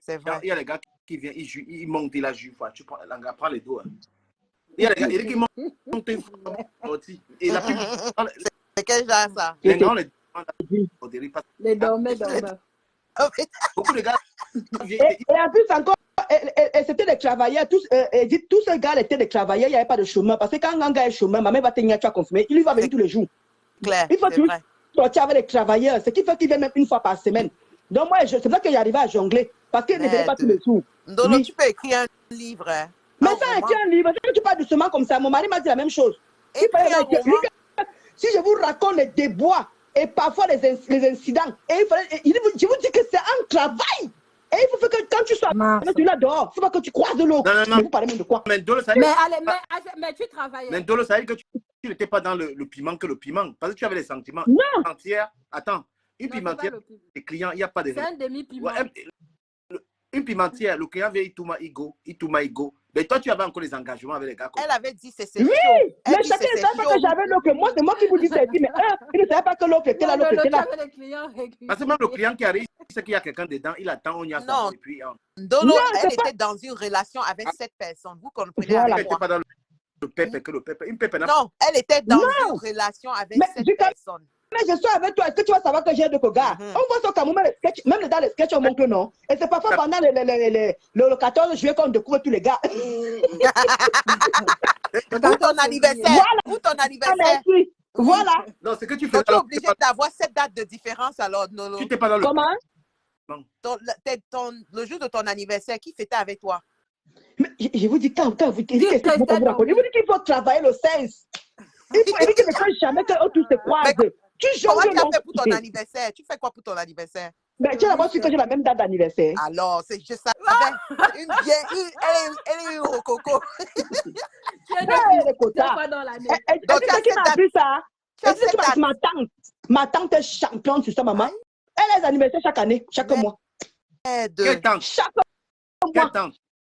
C'est vrai. Il y a les gars qui viennent, ils montent la jupe, tu prends les dos. Il y a les gars qui montent une fois. C'est quel genre ça? Les dormeurs. Beaucoup de gars. Et en plus, encore, c'était des travailleurs. Tous ces gars étaient des travailleurs, il n'y avait pas de chômeur. Parce que quand un gars est chômeur, ma mère va tenir, tu as confirmé, il va venir tous les jours. Clair, il faut toujours sortir avec les travailleurs, ce qui fait qu'il vient même une fois par semaine. Donc, moi, c'est là que j'arrivais à jongler. Parce qu'il ne venait pas tous les jours. Donc, tu peux écrire un livre. Hein? Mais ça, écrit un livre. Quand tu parles doucement comme ça, mon mari m'a dit la même chose. Si je vous raconte les débois et parfois les incidents, je vous dis que c'est un travail. Et il faut que quand tu sois là dehors, il ne faut pas que tu croises de l'eau. Non. Vous parlez même de quoi? Mais tu travaillais. Mais Ndolo, ça veut dire que tu n'étais pas dans le piment que le piment. Parce que tu avais les sentiments. Non. Attends, une pimentière, les clients, il n'y a pas de... C'est un demi-piment. Une pimentière, le client vient, il touma, igo. Mais toi, tu avais encore les engagements avec les gars. Elle avait dit c'est chaud. Oui, mais chacun ne savait pas que j'avais l'autre. Moi, c'est moi qui vous dis ça. Mais il ne savait pas que l'autre était là, l'autre était là. Parce que même le client qui arrive, il sait qu'il y a quelqu'un dedans, il attend, on y a ça. Ndolo, elle était dans une relation avec cette personne. Vous comprenez? Elle n'était pas dans le pépé, que le pépé. Non, elle était dans une relation avec cette personne. Mais je suis avec toi, est-ce que tu vas savoir que j'ai deux gars? On voit ça comme même dans les sketchs, on montre non. Et c'est parfois pendant le 14 juillet qu'on découvre tous les gars. Pour ton anniversaire. Pour ton anniversaire. Voilà. Non, c'est que tu fais. Donc, tu es obligé d'avoir cette date de différence alors, Nolo. Tu n'étais pas dans le. Comment? Le jour de ton anniversaire, qui fêtait avec toi? Mais je vous dis, quand vous dites qu'il faut travailler le 16. Il faut éviter de faire jamais que tous se croisent. Comment tu as fait pour ton anniversaire? Tu fais quoi pour ton anniversaire? Mais tu as d'abord su que j'ai la même date d'anniversaire. Alors, c'est juste ça. Une vieille, elle est au coco. Tu es deux fois dans l'année. Donc, qui m'a appris ça? Ma tante est championne sur ça, maman. Elle a les anniversaires chaque année, chaque mois. Quelle tante? Chaque mois.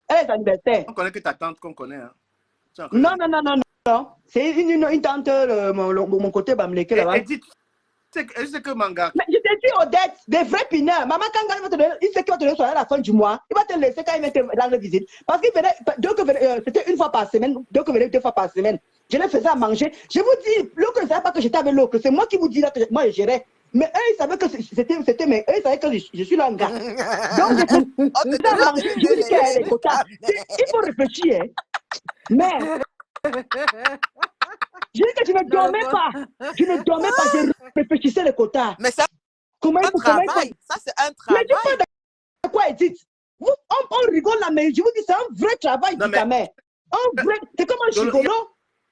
Elle a les anniversaires. On connaît que ta tante qu'on connaît. Hein. Non. C'est une tante, mon côté Bamleke là-bas. Elle sait que Manga. Mais je te dis, Odette, des vrais pineurs. Maman, quand il sait qu'il va te donner à la fin du mois, il va te laisser quand il vient te rendre visite. Parce qu'il venait, c'était une fois par semaine, venait 2 fois par semaine. Je les faisais à manger. Je vous dis, l'autre ne savait pas que j'étais avec l'autre. C'est moi qui vous dis là que moi je gérais. Mais eux, ils savaient que c'était mais eux, ils savaient que je suis là en gars. Donc, je faisais à manger. Je vous dis qu'il y a des quotas. Il faut réfléchir. Hein. Mais. Je dis que je ne dormais pas. Je ne dormais pas. Je réfléchissais les quotas. Mais ça, c'est un travail. Ça, c'est un travail. Mais tu parles de quoi, Edith? On rigole là, mais je vous dis, c'est un vrai travail, ta mère. C'est comme un gigolo.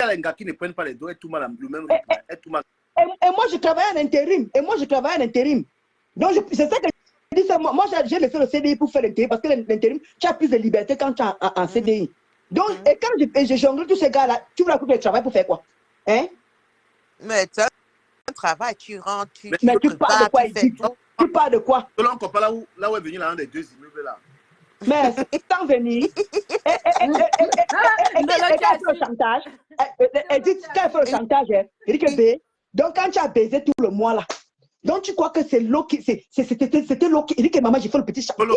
Il y a les gars qui ne prennent pas les dos et tout mal le même rythme. Et moi, je travaille en intérim. Donc, c'est ça que je dis. Moi, j'ai laissé le CDI pour faire l'intérim. Parce que l'intérim, tu as plus de liberté quand tu es en CDI. Donc, et quand je jongle tous ces gars-là, tu veux la couper le travail pour faire quoi? Hein? Mais tu as un travail, tu rentres, mais tu parles de quoi, Edith? Tu parles de quoi? Là, on ne pas là où est venu l'un des 2 immeubles là. Mais sans venir, elle fait le chantage. Elle dit qu'elle fait le chantage. Elle dit que B. Donc, quand tu as baisé tout le mois là, donc tu crois que c'est l'eau qui. C'était l'eau qui. Elle dit que maman, j'ai fait le petit chantage.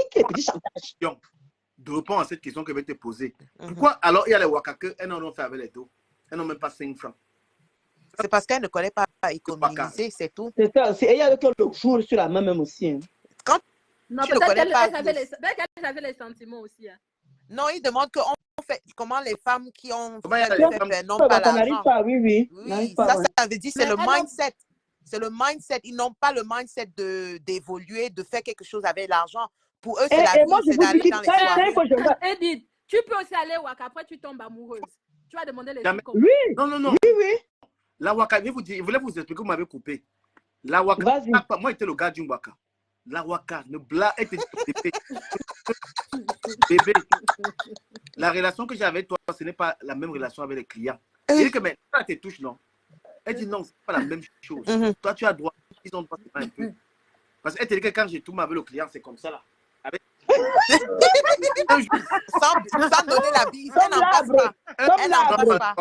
De répondre à cette question que je vais te poser. Pourquoi alors il y a les Wakake, elles n'en ont fait avec les dos? Elles n'ont même pas 5 francs. C'est parce qu'elle ne connaît pas économiser, c'est tout. C'est ça. Il y a que le jour sur la main même aussi. Hein. Quand non, peut-être qu'elle avait les sentiments aussi. Hein. Non, il demande comment les femmes qui ont Comment il y a fait les le femmes fait n'ont pas l'argent. Oui. Oui, Pas, ça, ouais. ça veut dire c'est Mais le mindset. C'est le mindset. Ils n'ont pas le mindset d'évoluer, de faire quelque chose avec l'argent. Pour eux, c'est la moi, vie, je c'est vous dis d'aller dans les soirées. Edith, tu peux aussi aller au Waka, après tu tombes amoureuse. Tu vas demander les filles comment. Oui. Non. Oui. La Waka, je voulais vous expliquer, vous m'avez coupé. La Waka, moi, j'étais le gars du Waka. La Waka, ne blague, était bébé. La relation que j'ai avec toi, ce n'est pas la même relation avec les clients. Il dit que, mais ça te touche, non? Elle dit non, ce n'est pas la même chose. Toi, tu as droit, ils ont droit un peu. Parce qu'elle te dit que quand je tourne avec le client, c'est comme ça, là. Avec... sans donner la bise, elle n'embrasse pas.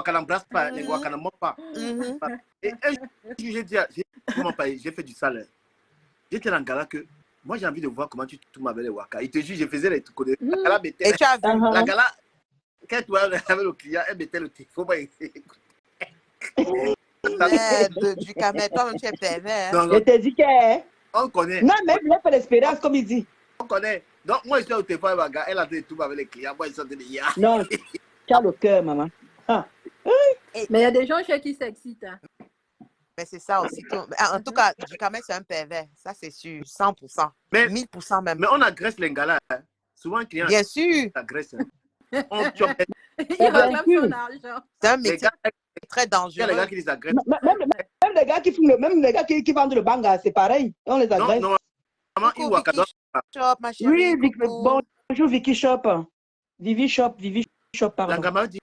Elle n'embrasse pas. Les Waka ne mentent pas. Et un jour, j'ai dit, j'ai fait du salaire. J'étais dans le gala que moi, j'ai envie de voir comment tu tournes avec les Waka. Il te dit, je faisais les trucs. La gala mettait. Et tu as vu la gala, quand tu vas avec le client, elle mettait le téléphone. Du camé, toi-même, tu es pervers. Je te dis que. On connaît. Non, mais il a fait l'expérience, comme il dit. On connaît. Donc, moi, je suis au téléphone avec elle a fait tout avec les clients. Moi, ils sont des ya. Non, tu as le cœur, maman. Mais il y a des gens chez qui s'excitent. Hein. Mais c'est ça aussi. En tout cas, du camé, c'est un pervers. Ça, c'est sûr. 100%. Mais, 1000% même. Mais on agresse les galas. Hein. Souvent, un client. Bien sûr. Agresse. On chope. Il réclame son argent. C'est un métier très dangereux. Il y a les gars qui les agressent. Même les gars qui font même les gars qui vendent le banga, c'est pareil. On les agresse. Non, coucou, Vicky Shop, ma chérie. Oui, bonjour Vicky Shop. Vivi Shop, pardon. La gamme dit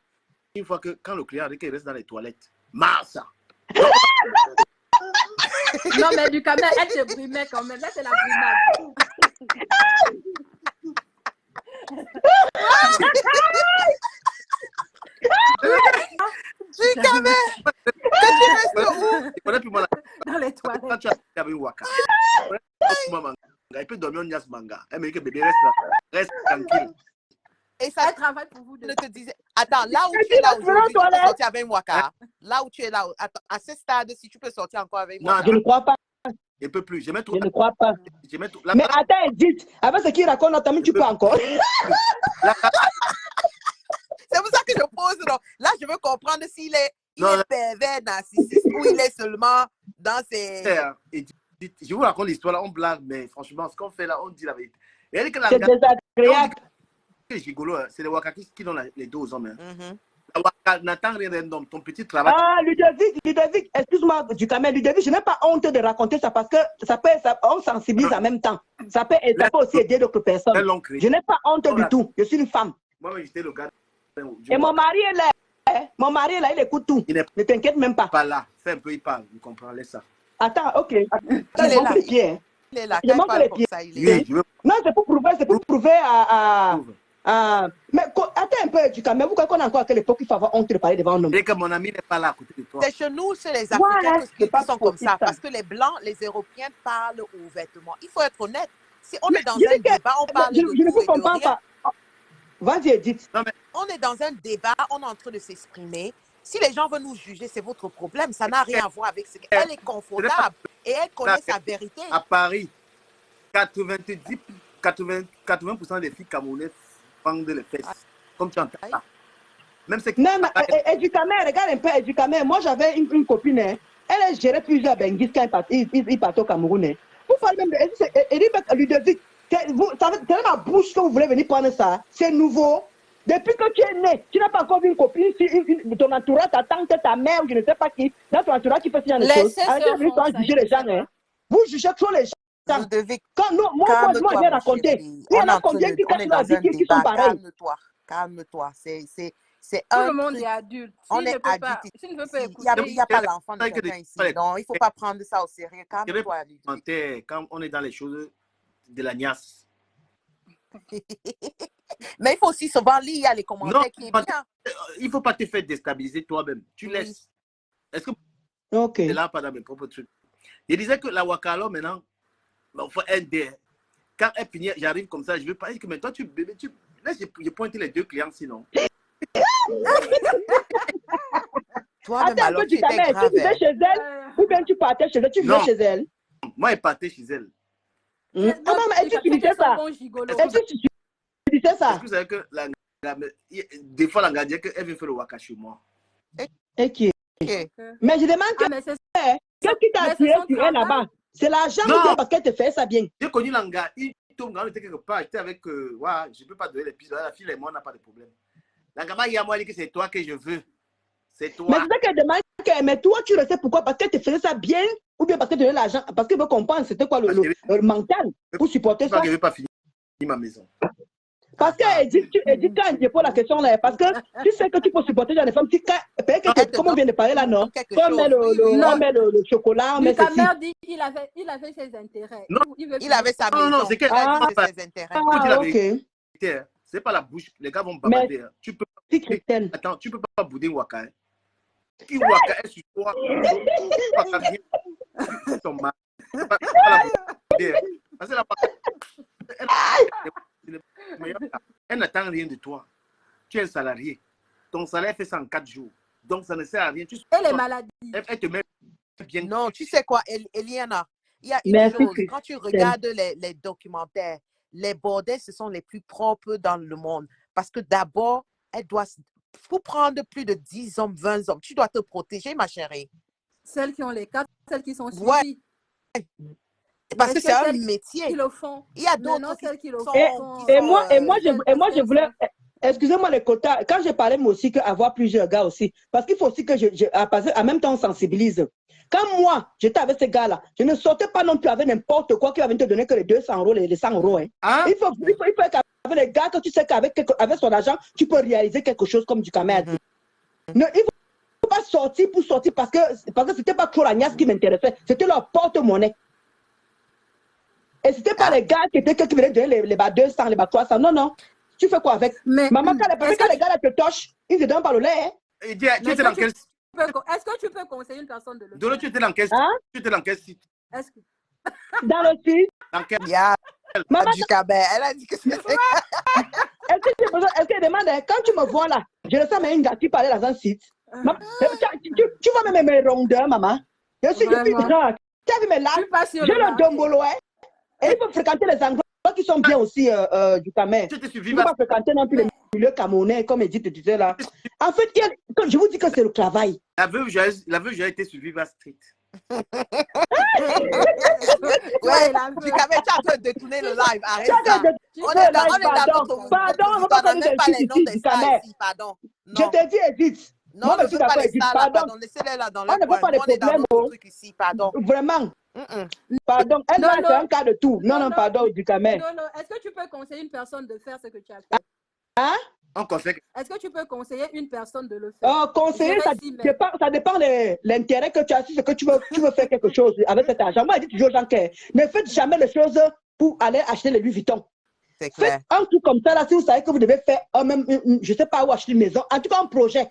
une fois que quand le client arrive, il reste dans les toilettes. Massa. Non, mais du camé, elle te brimait quand même. Là, c'est la brimade. Du camé. Tu restes où? Dans les toilettes. Quand tu as avec une Waka, il peut dormir au Nias Manga. Elle me dit que bébé reste tranquille. Et ça travaille pour vous. Je te disais, attends, là où tu es là aujourd'hui, tu peux sortir avec une Waka. Là où tu es là, à ce stade, si tu peux sortir encore avec une Waka. Non, je ne crois pas. Je ne peux plus. Je ne crois pas. Mais attends, Edith, avec ce qu'il raconte, notamment, tu peux encore. C'est pour ça que je pose. Non. Là, je veux comprendre s'il est pervers, narcissiste ou il est seulement dans ses... Je vous raconte l'histoire, là, on blague, mais franchement, ce qu'on fait là, on dit la vérité. C'est désagréable. C'est rigolo, hein. C'est les Waka qui donnent les dos aux hommes. Hein. La Waka n'attend rien d'un homme. Ton petit travail. Ah, Ludovic, excuse-moi, du camé, Ludovic, je n'ai pas honte de raconter ça parce que on sensibilise en même temps. Ça peut aussi aider d'autres personnes. Je n'ai pas honte du tout. Je suis une femme. Moi, j'étais le gars. Et mon mari est là. Mon mari est là, il écoute tout. Ne t'inquiète même pas. Pas là. Fais un peu, il parle. Vous comprenez, laisse ça. Attends, ok. Il est là. Il est là. Je montre les pieds. Non, c'est pour prouver à... Mais attends un peu, du camé, vous connaissez encore à quelle époque il faut avoir honte de parler devant un homme. Et que mon ami n'est pas là à côté de toi. C'est chez nous, chez les Africains, qui sont comme ça. Parce que les Blancs, les Européens parlent ouvertement. Il faut être honnête. Si on est dans un débat, on parle de tout et de rien. Vas-y, Edith. On est dans un débat, on est en train de s'exprimer. Si les gens veulent nous juger, c'est votre problème. Ça n'a rien à voir avec ce qu'elle est confortable et elle connaît sa vérité. À Paris, 80% des filles camerounaises vendent les fesses. Comme tu entends ça. Même non, mais Educamé, regarde un peu Educamé. Moi, j'avais une copine. Hein. Elle a géré plusieurs benguis quand il partait au Cameroun. Hein. Vous parlez même de Ludovic. C'est ma bouche que vous voulez venir prendre ça. C'est nouveau. Depuis que tu es né, tu n'as pas encore vu une copine, ton entourage, ta tante, ta mère, ou je ne sais pas qui, dans ton entourage qui fait ce genre de choses. Arrêtez de venir juger les gens. Hein. Vous jugez trop les gens. Quand moi, j'ai raconté. Il y en a combien qui sont pareils. Calme-toi. C'est tout le monde est adulte. On est adulte. Tu ne veux pas écouter. Il n'y a pas l'enfant de quelqu'un ici. Non, il ne faut pas prendre ça au sérieux. Calme-toi. Quand on est dans les choses de la niasse. Mais il faut aussi souvent lire les commentaires qui est bien. Il ne faut pas te faire déstabiliser toi-même. Tu laisses. Est-ce que tu es là pas dans mes propres trucs? Je disais que la Wakalo maintenant, il faut aider. Quand elle finit, j'arrive comme ça, je veux pas dire que mais toi tu bébé, laisse je pointe les deux clients sinon. Toi-même alors tu étais grave. Tu vivais chez elle ou bien tu partais chez elle, tu vivais chez elle? Moi, elle partait chez elle. Ah non, mais est-ce que tu disais ça? Est-ce que tu disais ça? Est-ce que vous savez que Des fois, la gardienne, elle veut faire le waka chez moi. Et qui est? Mais je demande qu'est-ce qui t'a attiré sur elle là-bas? C'est l'argent ou bien parce qu'elle te fait ça bien? J'ai connu l'anga, on était quelque part, j'étais avec, je ne peux pas donner les pistes, la fille et moi, on n'a pas de problème. L'anga, il y a moi, dit que c'est toi que je veux. C'est toi. Mais c'est ça qu'elle demande, mais toi, tu le sais pourquoi? Parce qu'elle te faisait ça bien ou bien parce qu'elle te donnait l'argent? Parce qu'elle veut comprendre c'était quoi le mental pour supporter ça. Je ne vais pas finir ma maison. Parce qu'elle dit, quand je pose la question là, parce que tu sais que tu peux supporter dans les femmes, comme on vient de parler là, non? On met le chocolat, on met ceci. Ta mère dit qu'il avait ses intérêts. Non, il avait sa maison. Non, c'est qu'elle a dit ses intérêts. Ok. C'est pas la bouche, les gars vont babader. Mais, tu peux, attends, tu peux pas bouder Waka. Hein. Qui Waka est sur toi? Waka vient ton mari. Pas la bouder. Parce que elle n'attend rien de toi. Tu es un salarié. Ton salaire fait ça en 4 jours. Donc ça ne sert à rien. Elle est maladie. Elle te met bien. Non, tu sais quoi, Eliana, il y a une chose. Quand tu regardes les documentaires, les bordels, ce sont les plus propres dans le monde. Parce que d'abord, pour prendre plus de 10 hommes, 20 hommes, tu dois te protéger, ma chérie. Celles qui ont les cartes, celles qui sont suivies. Ouais. Parce que c'est un métier. Qui le font. Il y a d'autres qui le font. Et moi, je voulais... Excusez-moi les quotas. Quand j'ai parlé, moi aussi, qu'avoir plusieurs gars aussi. Parce qu'il faut aussi que en même temps, on sensibilise. Quand moi, j'étais avec ces gars-là, je ne sortais pas non plus avec n'importe quoi qui va venir te donner que les 200 euros, les 100 euros. Hein. Hein? Il faut qu'avec les gars, que tu sais qu'avec son argent, tu peux réaliser quelque chose comme du Kamé a dit. Non, il ne faut pas sortir pour sortir parce que ce n'était pas trop la niasse qui m'intéressait. C'était leur porte-monnaie. Et ce n'était pas les gars qui venaient donner les bas 200, les bas 300. Non, non. Tu fais quoi avec? Mais, maman, quand les gars là, te touchent, ils te donnent pas le lait. Hein? Est-ce que tu peux conseiller une personne de le faire? Tu étais dans quel site? Dans le site. Dans quel maman, du Cabet. Elle a dit que c'était... Est-ce qu'elle demande, quand tu me vois là, je le sens, mais une gars qui parlait dans un site. Tu vois même mes rondeurs, maman. Je suis grande. Tu as vu mes larmes? J'ai le dombolo, hein? Et il faut fréquenter les endroits qui sont bien aussi du Kamé. Tu ne peux pas fréquenter non plus les milieux camerounais, comme Edith te disait là. En fait, je vous dis que c'est le travail. La veuve, j'ai été sur Viva Street. Ouais, du Kamé, tu as en train de détourner le live. Arrête ça. On est dans notre... Pardon, on va pas donner pas les noms des stars ici, pardon. Je te dis, Edith. Non, on ne veut pas les stars là, pardon. Laissez-les là dans le coin. On ne veut pas les problèmes. Truc ici, pardon. Vraiment. Pardon, elle va faire un cas de tout. Non, pardon, du Kamé. Non, est-ce que tu peux conseiller une personne de faire ce que tu as fait? Hein? Est-ce que tu peux conseiller une personne de le faire? Conseiller, ça dépend l'intérêt que tu as, si ce que tu veux faire quelque chose avec cet argent. Moi, je dis toujours aux gens que ne faites jamais les choses pour aller acheter les Louis Vuitton. C'est clair. Faites un truc comme ça, là, si vous savez que vous devez faire même, je ne sais pas où acheter une maison, en tout cas un projet.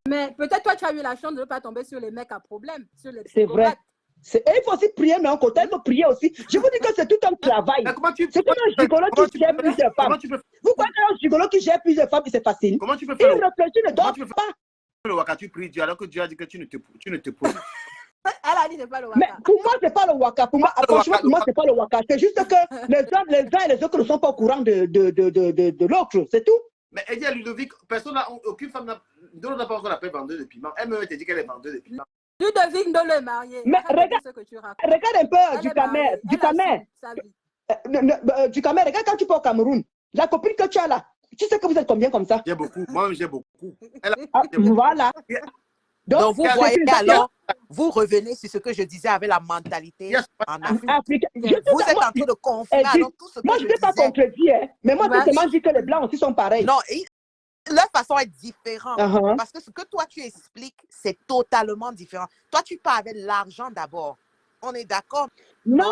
Mais peut-être toi, tu as eu la chance de ne pas tomber sur les mecs à problème. C'est vrai. Et il faut aussi prier, mais en côté, il faut prier aussi. Je vous dis que c'est tout un travail. C'est comme un gigolo qui gère plusieurs femmes. Vous croyez qu'un gigolo qui gère plusieurs femmes, c'est facile? Comment tu peux faire? Il réfléchit, ne dort pas. Le waka, tu pries Dieu alors que Dieu a dit que tu ne te poses. Elle a dit que c'est pas le waka. Mais pour moi, c'est pas le waka. Pour moi, franchement, pour moi, c'est pas le waka. C'est juste que les uns et les autres ne sont pas au courant de l'autre. C'est tout. Mais elle dit à Ludovic, aucune femme n'a pas encore appelé vendeuse de piment. Elle me dit qu'elle est vendeuse de piment. Ludovic ne le marié. Mais regarde un peu du Kamé. Du Kamé, regarde quand tu pars au Cameroun. La copine que tu as là, tu sais que vous êtes combien comme ça? J'ai beaucoup. Moi-même, j'ai beaucoup. Voilà. Donc, vous voyez alors, vous revenez sur ce que je disais avec la mentalité en Afrique. Vous êtes en train de confondre tout ce que moi, je ne vais pas contredire, mais moi, je te dis que les Blancs aussi sont pareils. Non, leur façon est différente. Parce que ce que toi, tu expliques, c'est totalement différent. Toi, tu pars avec l'argent d'abord. On est d'accord? Non,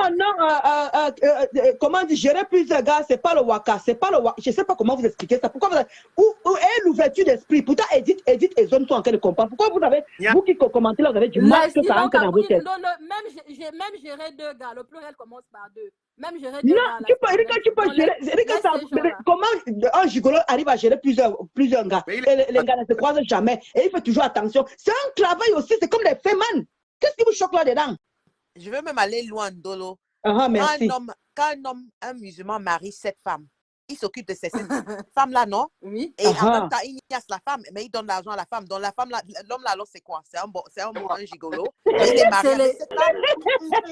comment dire, gérer plusieurs gars, c'est pas le waka, c'est pas le waka. Je sais pas comment vous expliquer ça. Pourquoi où est l'ouverture d'esprit? Pourtant, Edith et Zone sont en train de comprendre. Pourquoi vous avez, vous qui commentez là, vous avez du mal que ça entre dans vos têtes? Non, même gérer 2 gars, le pluriel commence par 2. Même gérer 2 gars. Non, tu peux gérer. Comment un gigolo arrive à gérer plusieurs gars? Les gars ne se croisent jamais. Et il fait toujours attention. C'est un travail aussi, c'est comme les fémans. Qu'est-ce qui vous choque là-dedans? Je veux même aller loin, Dolo. Merci. Quand un musulman marie 7 femmes, il s'occupe de cette femme-là, non? Oui. Et en même temps, il niaise la femme, mais il donne l'argent à la femme. Donc, la femme, l'homme là, alors, c'est quoi? C'est un gigolo. Donc, il est marié avec cette femme.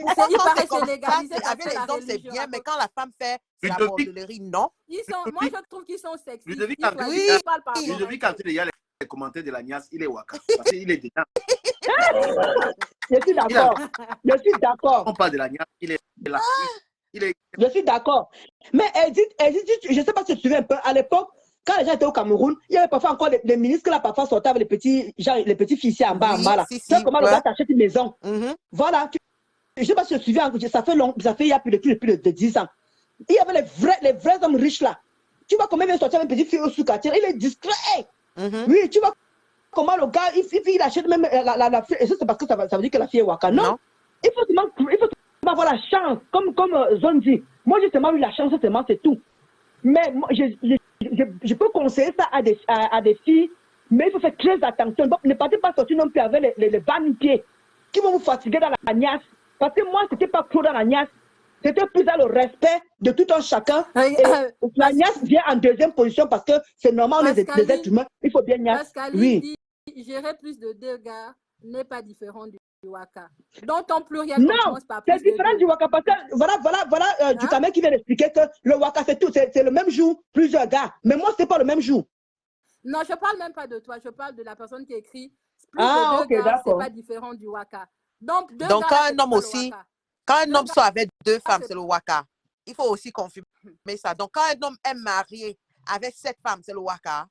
Pourquoi quand c'est comme ça, avec les hommes, c'est bien, mais quand la femme fait la bordellerie, non? Moi, je trouve qu'ils sont sexy. Ludovic, quand il y a les commentaires de la niasse, il est waka. Parce qu'il est dedans. Je suis d'accord. Je suis d'accord. On parle de la niasse, il est là. Je suis d'accord. Mais Edith, je ne sais pas si tu te souviens un peu, à l'époque, quand les gens étaient au Cameroun, il y avait parfois encore les ministres là, parfois sortaient avec les petits fichiers en bas, en bas là. Tu sais comment le gars t'achète une maison. Voilà. Je ne sais pas si tu te souviens, ça fait il y a plus de 10 ans. Il y avait les vrais hommes riches là. Tu vois comment il vient sortir avec une petite fille au sous-quartier, il est discret. Oui, tu vois comment le gars, il achète même la fille, et ça c'est parce que ça veut dire que la fille est waka. Non. Il faut seulement avoir la chance, comme Zone dit. Moi, j'ai seulement eu la chance, c'est tout. Mais moi, je peux conseiller ça à des filles, mais il faut faire très attention. Donc, ne partez pas sortir non plus avec les vannes-pieds qui vont vous fatiguer dans la niasse. Parce que moi, c'était pas trop dans la niasse. C'était plus dans le respect de tout un chacun. Et la niasse vient en deuxième position parce que c'est normal, on est des êtres humains. Il faut bien niasse. Oui. Gérer plus de 2 gars n'est pas différent du waka. Donc, ton pluriel non, c'est différent du waka parce que voilà du Dukamel qui vient d'expliquer que le waka c'est tout, c'est le même jour, plusieurs gars. Mais moi, c'est pas le même jour. Non, je parle même pas de toi, je parle de la personne qui écrit plus de 2 gars, c'est pas différent du waka. Donc quand un homme aussi, quand un homme soit avec 2 femmes, c'est le waka. Il faut aussi confirmer ça. Donc, quand un homme est marié avec 7 femmes, c'est le waka.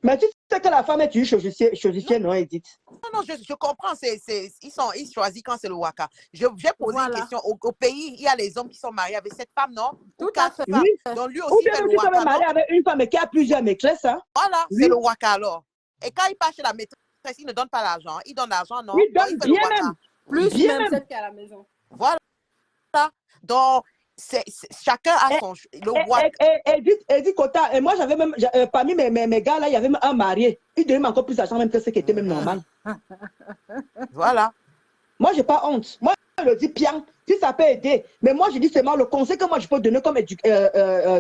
Mais tu sais que la femme est une chosicienne, non, Edith? Non, je comprends. Ils choisissent quand c'est le waka. J'ai posé une question. Au pays, il y a les hommes qui sont mariés avec 7 femmes, non? Tout à fait. Femmes. Oui. Donc, lui aussi, ou bien fait le tu waka. peux marier avec une femme qui a plusieurs maîtresses. Hein? Voilà, c'est le waka alors. Et quand il part chez la maîtresse, il ne donne pas l'argent. Il donne l'argent, non? Il donne bien même. Plus bien même celle qui est à la maison. Voilà. Donc, chacun a son... Edith Kota, et moi j'avais même, parmi mes gars là, il y avait même un marié. Il donnait encore plus d'argent même que ce qui était même normal. Voilà. Moi, j'ai pas honte. Moi, je le dis bien, si ça peut aider. Mais moi, je dis seulement le conseil que moi je peux donner, comme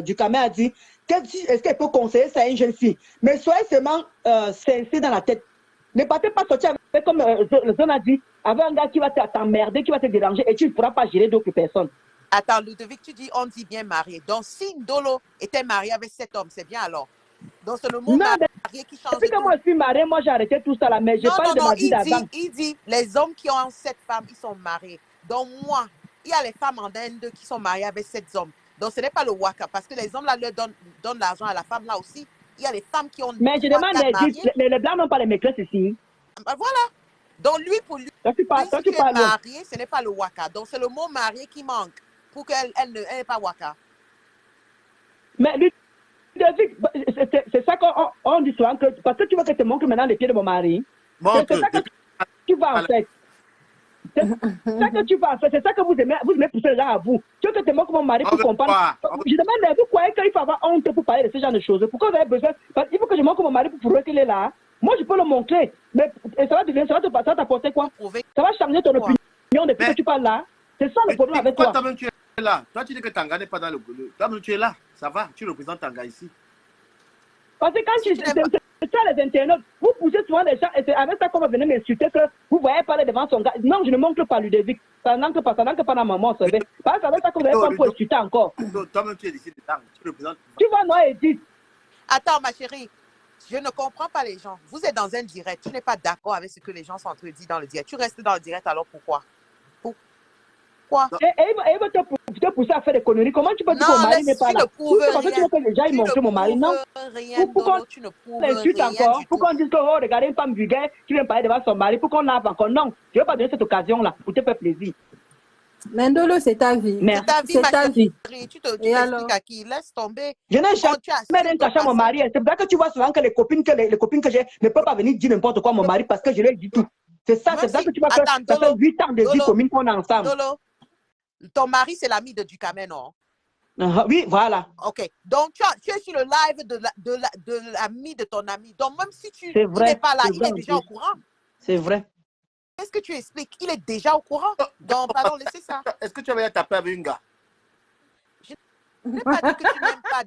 Dukamel a dit, est-ce qu'elle peut conseiller ça à une jeune fille? Mais soyez seulement sincère dans la tête. Ne partez pas sortir avec, comme le Zone a dit, avec un gars qui va t'emmerder, qui va te déranger et tu ne pourras pas gérer d'autres personnes. Attends, Ludovic, tu dis on dit bien marié. Donc, si Ndolo était marié avec 7 hommes, c'est bien alors. Donc, c'est le mot marié qui change. Depuis que moi je suis mariée, moi j'ai arrêté tout ça là, mais j'ai parlé de ma vie d'avant. Il dit, les hommes qui ont 7 femmes, ils sont mariés. Donc, moi, il y a les femmes en Inde qui sont mariées avec 7 hommes. Donc, ce n'est pas le waka, parce que les hommes là leur donnent l'argent à la femme là aussi. Il y a les femmes qui ont. Mais je demande, les blancs n'ont pas les maîtresses ici. Voilà. Donc, lui, pour lui, si tu es marié, ce n'est pas le waka. Donc, c'est le mot marié qui manque pour qu'elle n'est pas waka. Mais lui, c'est ça qu'on dit souvent, parce que tu veux que je te montre maintenant les pieds de mon mari. C'est ça que tu vas en fait. C'est ça que tu vas en fait. C'est ça que vous aimez pousser les gens à vous. Tu veux que je te montre mon mari pour comprendre. Je demande, vous croyez qu'il faut avoir honte pour parler de ce genre de choses? Pourquoi vous avez besoin? Parce qu'il faut que je montre mon mari pour prouver qu'il est là. Moi, je peux le montrer. Mais ça va t'apporter quoi? Ça va changer ton opinion depuis que tu parles là. C'est ça le problème avec toi. Toi-même, tu es là. Toi, tu dis que Tanga n'est pas dans le boulot. Toi-même, tu es là. Ça va. Tu représentes Tanga ici. Parce que quand tu as les internautes, vous poussez souvent les gens, et c'est avec ça qu'on va venir m'insulter que vous voyez parler devant son gars. Non, je ne montre pas Ludovic. Ça n'entre pas dans ma maman. Parce que c'est avec ça qu'on va venir pour insulter encore. Toi-même, tu es ici dedans. Tu représentes. Tu vois, moi, Edith. Attends, ma chérie. Je ne comprends pas les gens. Vous êtes dans un direct. Tu n'es pas d'accord avec ce que les gens sont en train de dire dans le direct. Tu restes dans le direct, alors pourquoi? Et il va te pousser à faire des conneries. Comment tu peux dire que mon mari n'est pas là? Parce que tu veux que les gens ils montrent mon mari. Non. Pourquoi on insulte encore? Pourquoi on dit que, oh, regardez une femme vulgaire qui vient parler devant son mari? Pourquoi on lave encore? Non. Je ne veux pas donner cette occasion-là pour te faire plaisir. Mais Ndolo, c'est ta vie. C'est ta vie. Tu t'expliques à qui? Laisse tomber. Je n'ai jamais rien caché à mon mari. C'est vrai que tu vois souvent que les copines que j'ai ne peuvent pas venir dire n'importe quoi à mon mari parce que je leur dis tout. C'est ça, c'est ça que tu vois que ça fait 8 ans de vie commune qu'on a ensemble. Ton mari, c'est l'ami de Dukamel, non? Oui, voilà. Ok. Donc, tu es sur le live de l'ami de ton ami. Donc, même si tu n'es pas là, il est déjà au courant. C'est vrai. Qu'est-ce que tu expliques? Il est déjà au courant. Donc, pardon, laissez ça. Est-ce que tu avais tapé avec une gars? n'ai pas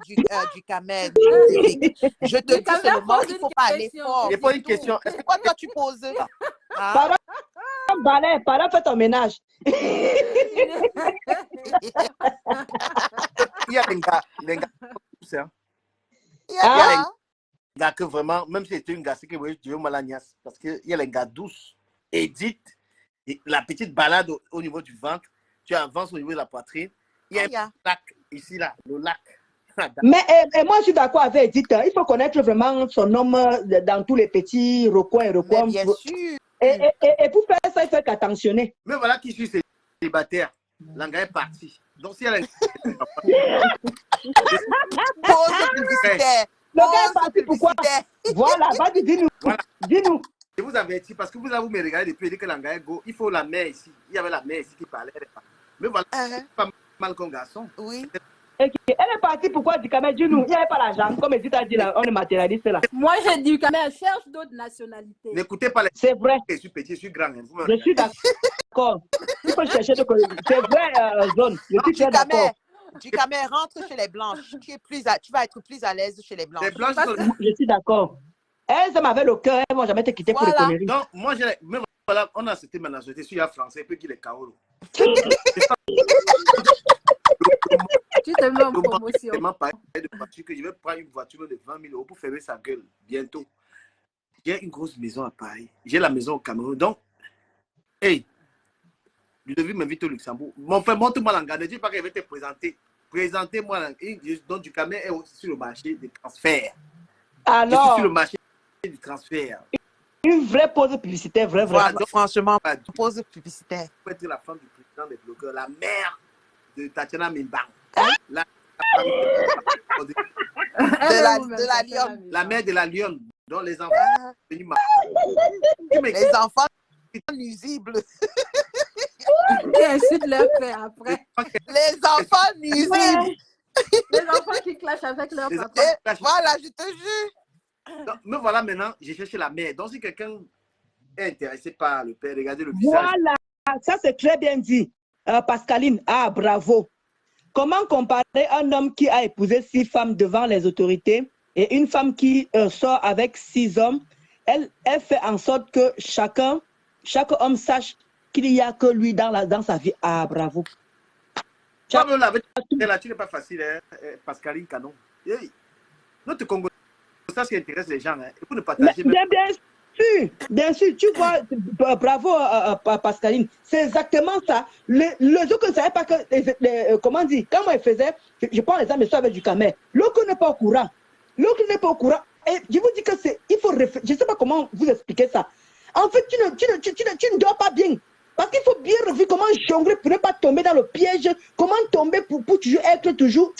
dit que tu n'aimes pas du camel, Eric. Je te dis seulement qu'il ne faut pas aller fort. Il faut une question. C'est quoi toi tu poses? Pardon, balai, pardon, fais ton ménage. Il y a des gars, hein. Il y a des gars que vraiment, même si c'est une gars, c'est que tu veux malagnasse. Parce qu'il y a les gars douces, Edith, la petite balade au niveau du ventre, tu avances au niveau de la poitrine. Il y a un lac ici, là, le lac. Mais moi, je suis d'accord avec Edith. Il faut connaître vraiment son nom dans tous les petits recoins et recoins. Bien sûr. Et pour faire ça, il faut attentionner. Mais voilà qui suis célibataire. L'engagé est parti. Donc, si elle pause publicitaire. Le gars est parti, pourquoi? Voilà, vas-y, dis-nous. Voilà. Dis-nous. Je vous avertis, parce que vous me regardez depuis que l'engagé go, il faut la mère ici. Il y avait la mère ici qui parlait. Mais voilà, c'est pas mal comme garçon. Oui. Okay. Elle est partie, pourquoi du camel? Dis-nous, il n'y avait pas l'argent, comme Edith a dit là, on est matérialiste là. Moi, j'ai dit camel, cherche d'autres nationalités. N'écoutez pas les... C'est vrai. Je suis petit, je suis grand. Je suis d'accord. Il faut chercher de... C'est vrai, Zone. Je suis très d'accord. Du camel, rentre chez les blanches. Tu vas être plus à l'aise chez les blanches. Les blanches Je suis d'accord. Elles m'avaient le cœur, elles ne vont jamais te quitter pour les conneries. Donc, moi, même voilà, on a accepté maintenant, je suis un Français, puis qu'il est KO. Tu te mets en promotion. Que je vais prendre une voiture de 20 000 € pour fermer sa gueule bientôt. J'ai une grosse maison à Paris. J'ai la maison au Cameroun. Donc, hey, Ludovic m'invite au Luxembourg. Mon frère, montre-moi l'engagement. Ne dis pas qu'il va te présenter. Présentez-moi. Donc, du Cameroun est aussi sur le marché des transferts. Alors, je suis sur le marché du transfert. Une vraie pause publicitaire, vraie. Donc, franchement, pause publicitaire. Vous être la femme du président des blogueurs, la mère de Tatiana Mimbang. La Lyon. La mère de la Lyon, dont les enfants les enfants sont nuisibles. Qui insultent leur père après. Les enfants nuisibles. Les enfants qui clashent avec leur papa. Voilà, je te jure. Donc, mais voilà, maintenant, j'ai cherché la mère. Donc, si quelqu'un est intéressé par le père, regardez le visage. Voilà, ça c'est très bien dit. Pascaline, bravo. Comment comparer un homme qui a épousé 6 femmes devant les autorités et une femme qui sort avec 6 hommes? Elle fait en sorte que chaque homme sache qu'il n'y a que lui dans sa vie. Bravo. Tu n'es pas facile, hein, Pascaline Canon. Notre Congo, ça, ce qui intéresse les gens. Hein. Et pour ne partager Bien sûr, tu vois, bravo Pascaline, c'est exactement ça. Les autres ne savaient pas que, comment dire, quand moi je faisais, je prends les amis avec du camel, l'autre n'est pas au courant. Et je vous dis que il faut réfléchir, je ne sais pas comment vous expliquer ça. En fait, tu ne dors pas bien. Parce qu'il faut bien revoir comment jongler pour ne pas tomber dans le piège, comment tomber pour toujours être toujours.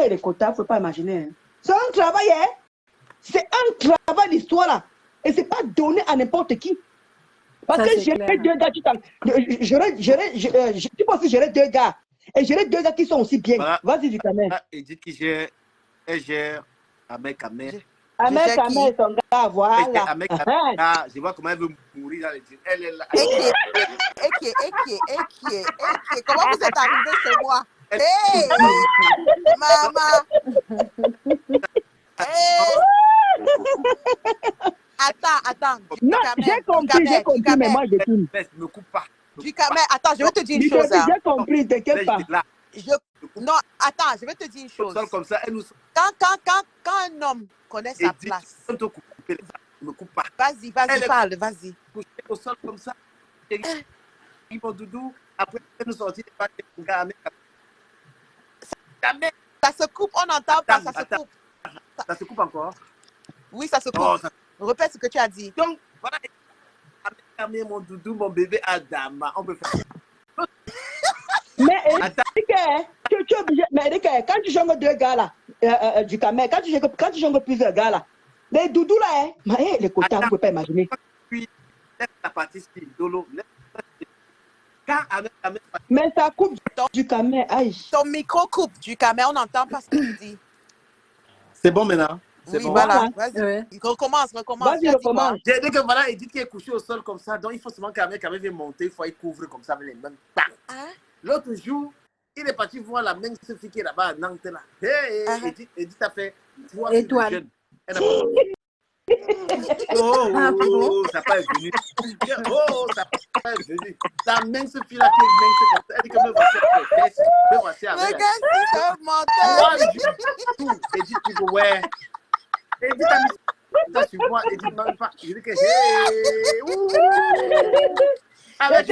Les quotas, il ne faut pas imaginer. Hein. C'est un travail, hein? C'est un travail, l'histoire là. Et ce n'est pas donné à n'importe qui. Parce que j'aurais 2 gars, tu penses que j'aurais 2 gars. Et j'aurais 2 gars qui sont aussi bien. Voilà. Vas-y, du camel. Elle dit qu'il gère Ahmed Kamel. Ahmed Kamel, son gars, voilà. Je vois comment elle veut mourir dans les îles. Elle est là. Comment vous êtes arrivé chez moi? Hey, maman. Hey. Attends. Non, j'ai compris, mais moi je tourne. Ne me coupe pas. Du camel, attends, je vais te dire une chose. J'ai compris, t'inquiète pas. Non, attends, je vais te dire une chose. Comme ça, elle nous... Quand un homme connaît sa place... Ne me coupe pas. Vas-y, parle, vas-y. Couché au sol comme ça. Ils vont doudou. Après, elle nous sortit des paquets de camel. Ça se coupe, on n'entend pas, ça se coupe. Ça se coupe encore? Oui, ça se coupe. Répète ce que tu as dit. Donc, voilà. Mon doudou, mon bébé Adama. On peut faire. Mais tu es obligé. Mais quand tu jongles 2 gars là, du camel, quand tu jongles plusieurs gars là, les doudous là, les quotas, vous ne pouvez pas imaginer. Puis, laisse la partie dolo. Mais ça coupe du camel. Ton micro coupe du camel, on n'entend pas ce que tu dis. C'est bon maintenant? Oui, bon. Voilà. Vas-y. Recommence. Vas-y, recommence. J'ai dit que voilà, il dit qu'il est couché au sol comme ça, donc il faut seulement qu'avec vienne monter, il faut qu'il couvre comme ça avec les mains. L'autre jour, Il est parti voir la même fille qui est là-bas à Nantes. Là. Hey, Edith a fait 3 Étoile. jeunes. Elle n'a pas ça n'a pas venu. Oh, ça n'a pas venu. La même fille-là qui est mince comme ça. Elle dit que me voici avec elle. Le gars, c'est un menteur. Edith dit ouais. Edith a mis ça sur moi. Edith m'a pas. Je dis que hey. Après,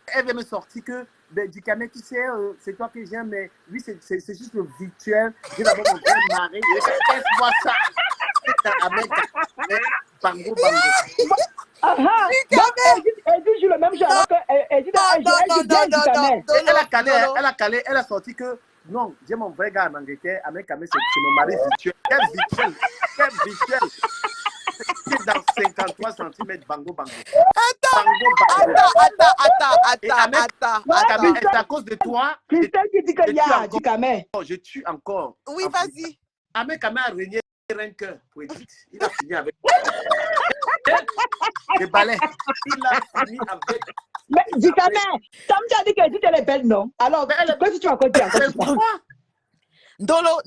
elle vient me sortir que Ducamel, tu sais, c'est toi que j'aime, mais lui, c'est juste le virtuel. J'ai d'abord mon vrai mari. Laisse-moi ça. Avec Bango. Elle joue le même genre. Elle a sorti que non, j'ai mon vrai gars en Angleterre. Avec Kamel, c'est mon mari virtuel. Quel virtuel. C'est dans 53 cm Bango. Attends. C'est à cause de toi. Christelle qui dit qu'il y a du Kamel. Je tue encore. Oui, vas-y. Ahmed Kamel a régné rien que pour Edith. Il a fini avec le balai. Il a fini avec. Mais du Kamel, Tom t'a dit qu'Edith elle est belle, non? Alors, pourquoi tu vas encore dire encore ça? Dolo.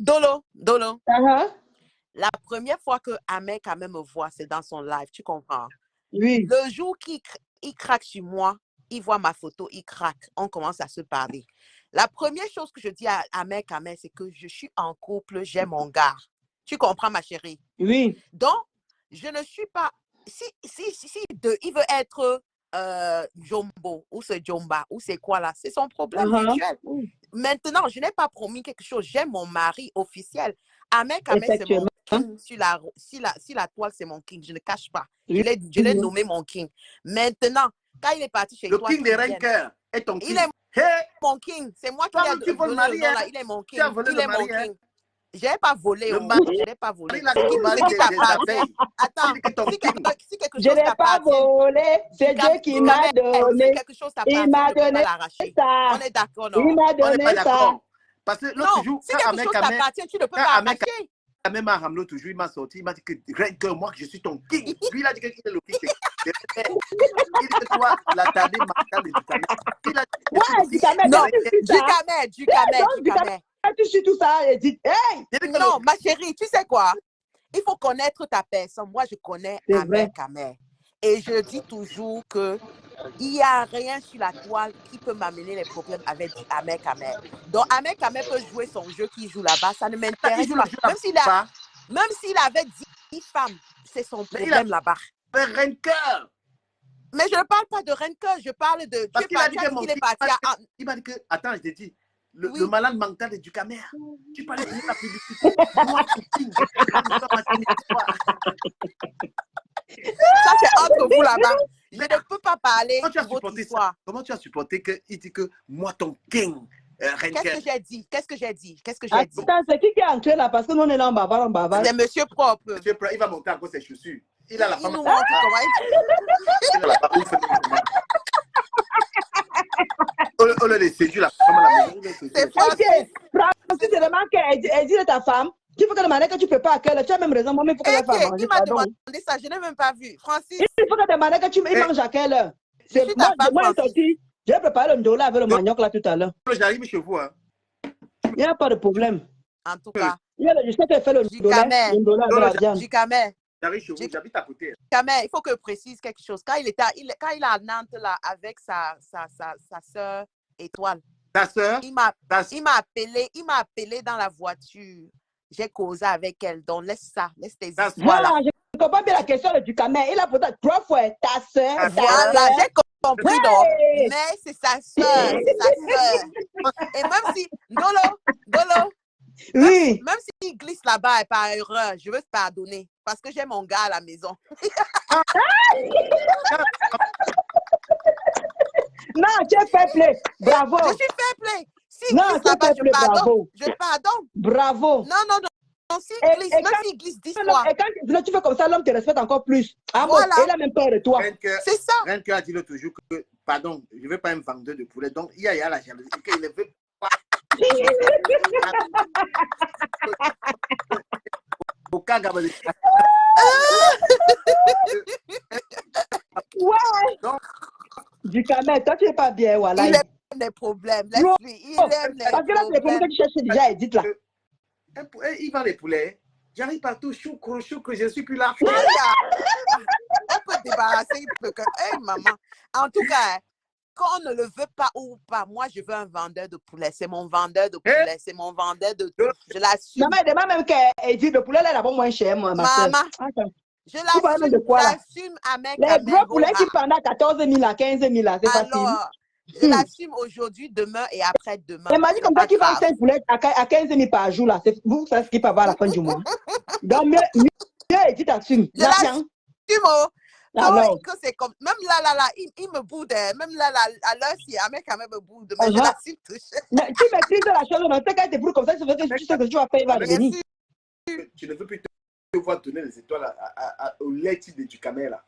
La première fois que Ahmed Kamel me voit, c'est dans son live, tu comprends? Oui. Le jour qu'il craque sur moi, il voit ma photo, il craque. On commence à se parler. La première chose que je dis à Ahmed Kamel, c'est que je suis en couple, j'ai mon gars. Tu comprends, ma chérie? Oui. Donc, je ne suis pas... Si il veut être Jumbo, ou c'est Jumba, ou c'est quoi là, c'est son problème virtuel. Maintenant, je n'ai pas promis quelque chose. J'ai mon mari officiel. Ahmed Kamel, c'est mon king. Si la toile, c'est mon king. Je ne cache pas. Je l'ai nommé mon king. Maintenant, quand il est parti chez toi... Le king des rankers est ton king. Il est mon king. C'est moi qui l'ai donné le nom là. Il est mon king. Il est mon king. Je n'ai pas volé. Je n'ai pas volé. Attends, si quelque chose je n'ai pas volé, c'est Dieu qui m'a donné. Quelque chose t'appartient, il m'a donné ça. On est d'accord, non? Il m'a donné ça. Parce que l'autre jour, si quelque chose t'appartient, tu ne peux pas arracher. Même à Ramlo, toujours, il m'a sorti, il m'a dit que rien que moi, je suis ton king. Lui, il a dit qu'il est le king. Il dit que toi, la tannée mentale de Ducamel. Non, Ducamel. Tu suis tout ça et dis, hey! Non, ma chérie, tu sais quoi? Il faut connaître ta personne. Moi, je connais Ahmed Kamel. Et je dis toujours que il n'y a rien sur la toile qui peut m'amener les problèmes avec Ahmed Kamel. Donc, Ahmed Kamel peut jouer son jeu qu'il joue là-bas. Ça ne m'intéresse pas. Même s'il avait 10 femmes, c'est son problème là-bas. Rancœur. Mais je ne parle pas de rancœur. Je parle de... Parce qu'il a dit qu'il est parti à... Il m'a dit que... Attends, je t'ai dit. Le malade mental de Ducamel. Tu parlais de la publicité. Moi, ça, c'est entre vous là-bas. Je ne peux pas parler de votre histoire. Comment tu as supporté qu'il dit que moi, ton king, Qu'est-ce que j'ai dit? Attends, c'est qui est entré là? Parce que nous, on est là, on bavard. C'est Monsieur Propre. Monsieur Propre, il va monter encore ses chaussures. Il a la femme. Il nous montre comment il On l'a séduit la femme à la maison. C'est Francis. Francis, c'est vraiment qu'elle dit de ta femme. Tu faut que demander que tu peux pas accueillir. Tu as même raison. Moi, il faut que la femme mange. Il m'a demandé ça. Je n'ai même pas vu. Francis. Il faut que demander que tu manges à quelle heure. Moi, j'ai préparé le ndola avec le manioc là tout à l'heure. J'arrive chez vous. Il n'y a pas de problème. En tout cas. Je sais qu'elle fait le ndola avec la viande. Ducamel. J'arrive chez vous, j'habite à côté. Ducamel, il faut que je précise quelque chose. Quand il est à Nantes là, avec sa sœur Étoile. Ta sœur? Il m'a appelé dans la voiture. J'ai causé avec elle. Donc, laisse tes histoires là. Je comprends bien la question de Ducamel. Il a posé 3 fois ta sœur. Voilà, j'ai compris donc. Mais c'est sa sœur. Et même si, Dolo, oui. Même s'il glisse là-bas par erreur, je veux te pardonner. Parce que j'ai mon gars à la maison. Non, tu es fair play. Bravo. Je suis fair play. S'il glisse là-bas, je pardonne. Bravo. Non, s'il glisse 10 fois. Et quand tu fais comme ça, l'homme te respecte encore plus. Voilà. Il a même peur de toi. C'est ça. Renke a dit toujours que, pardon, je ne veux pas un vendeur de poulet. Donc, il y a la jalousie. Il ne veut pas. Ouais. Donc, Du Kamel, toi, tu n'es pas bien, voilà. Il aime les problèmes. Laisse-lui. Il aime les parce que là, c'est les problèmes que tu cherches déjà, Edith, là. Il vend les poulets. J'arrive partout, choucrou, je suis plus là. On peut débarrasser. Hey, maman. En tout cas, quand on ne le veut pas ou pas, moi, je veux un vendeur de poulet. C'est mon vendeur de poulet. C'est mon vendeur de tout. Je l'assume. Maman, demande même qu'Edith, le poulet, là, est d'abord moins cher, moi, ma soeur. Maman, je l'assume à mes Les gros poulets qui pendent à 14 000 à 15 000, c'est facile. Alors, je l'assume aujourd'hui, demain et après-demain. Elle m'a dit comme ça qu'il vend 5 poulets à 15 000 par jour, là. Vous savez ce qu'il peut avoir à la fin du mois. Donc, mieux, Edith assume. Je l'assume, oh. Que c'est comme, même là, il me boude. Même là, à l'heure, si un mec quand même me boude, mais je l'assume touché. Mais tu maîtrises la chose, non? Tu sais qu'elle te boude comme ça, tu sais que tu vas faire, il va revenir. Tu ne veux plus te voir donner les étoiles au lait type de Ducamel, là.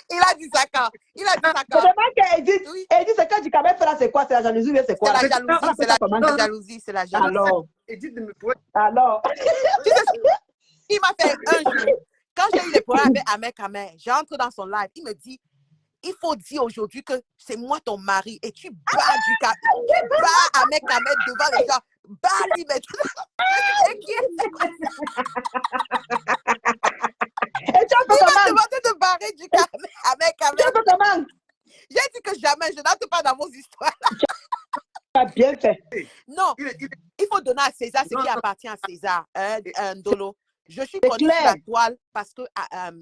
Il a dit ça quand? Il a dit ça quand? C'est vraiment qu'Edith, Edith, c'est quand Ducamel fait là, c'est quoi? C'est la jalousie, c'est quoi? C'est la jalousie, c'est la jalousie. Alors, Edith ne me pourrait... Alors. Tu sais, il m'a fait un jour, quand j'ai eu les problèmes avec Ahmed Kamer, j'entre dans son live, il me dit, il faut dire aujourd'hui que c'est moi ton mari et tu bats Ahmed Kamer devant les gens. Bats-lui maintenant. Et tu as fait il m'a comment? demandé de barrer du Ahmed Kamer. Tu as fait comment? J'ai dit que jamais, je n'entre pas dans vos histoires. Tu as bien fait. Non, il faut donner à César ce qui appartient à César. Ndolo. Je suis connue sur la toile parce que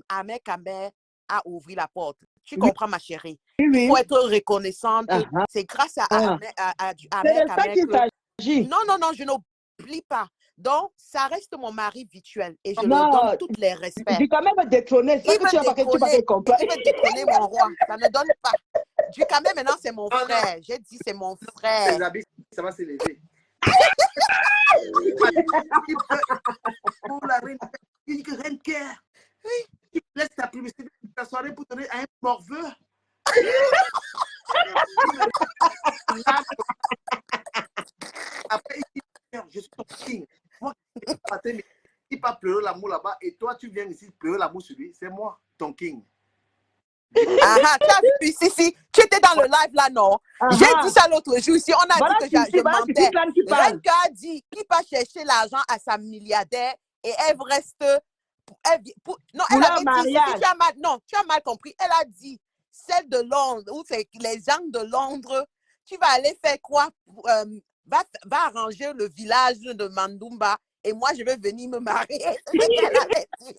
Ahmed Kamer a ouvert la porte. Tu comprends, ma chérie? Il faut être reconnaissante. C'est grâce à Ahmed Kamer que... Non, je n'oublie pas. Donc, ça reste mon mari virtuel et je lui donne tous les respects. Du Kamel va détrôner. Il veut détrôner mon roi. Ça ne donne pas. Du Kamel, maintenant, c'est mon frère. J'ai dit, c'est mon frère. Ça va s'élever. Pour la reine, il dit que reine Pierre, tu laisses ta publicité de ta soirée pour donner à un morveux. Après, il dit, je suis ton king. Moi, il pas pleurer l'amour là-bas et toi, tu viens ici pleurer l'amour sur lui. C'est moi, ton king. Tu as vu, si, tu étais dans le live là, non? J'ai dit ça l'autre jour, si on a dit que je mentais. Renka a dit qu'il va chercher l'argent à sa milliardaire et elle reste... non, elle avait dit, tu as mal compris. Elle a dit, celle de Londres, ou c'est les gens de Londres, tu vas aller faire quoi? Va arranger le village de Mandumba et moi, je vais venir me marier. Elle avait dit.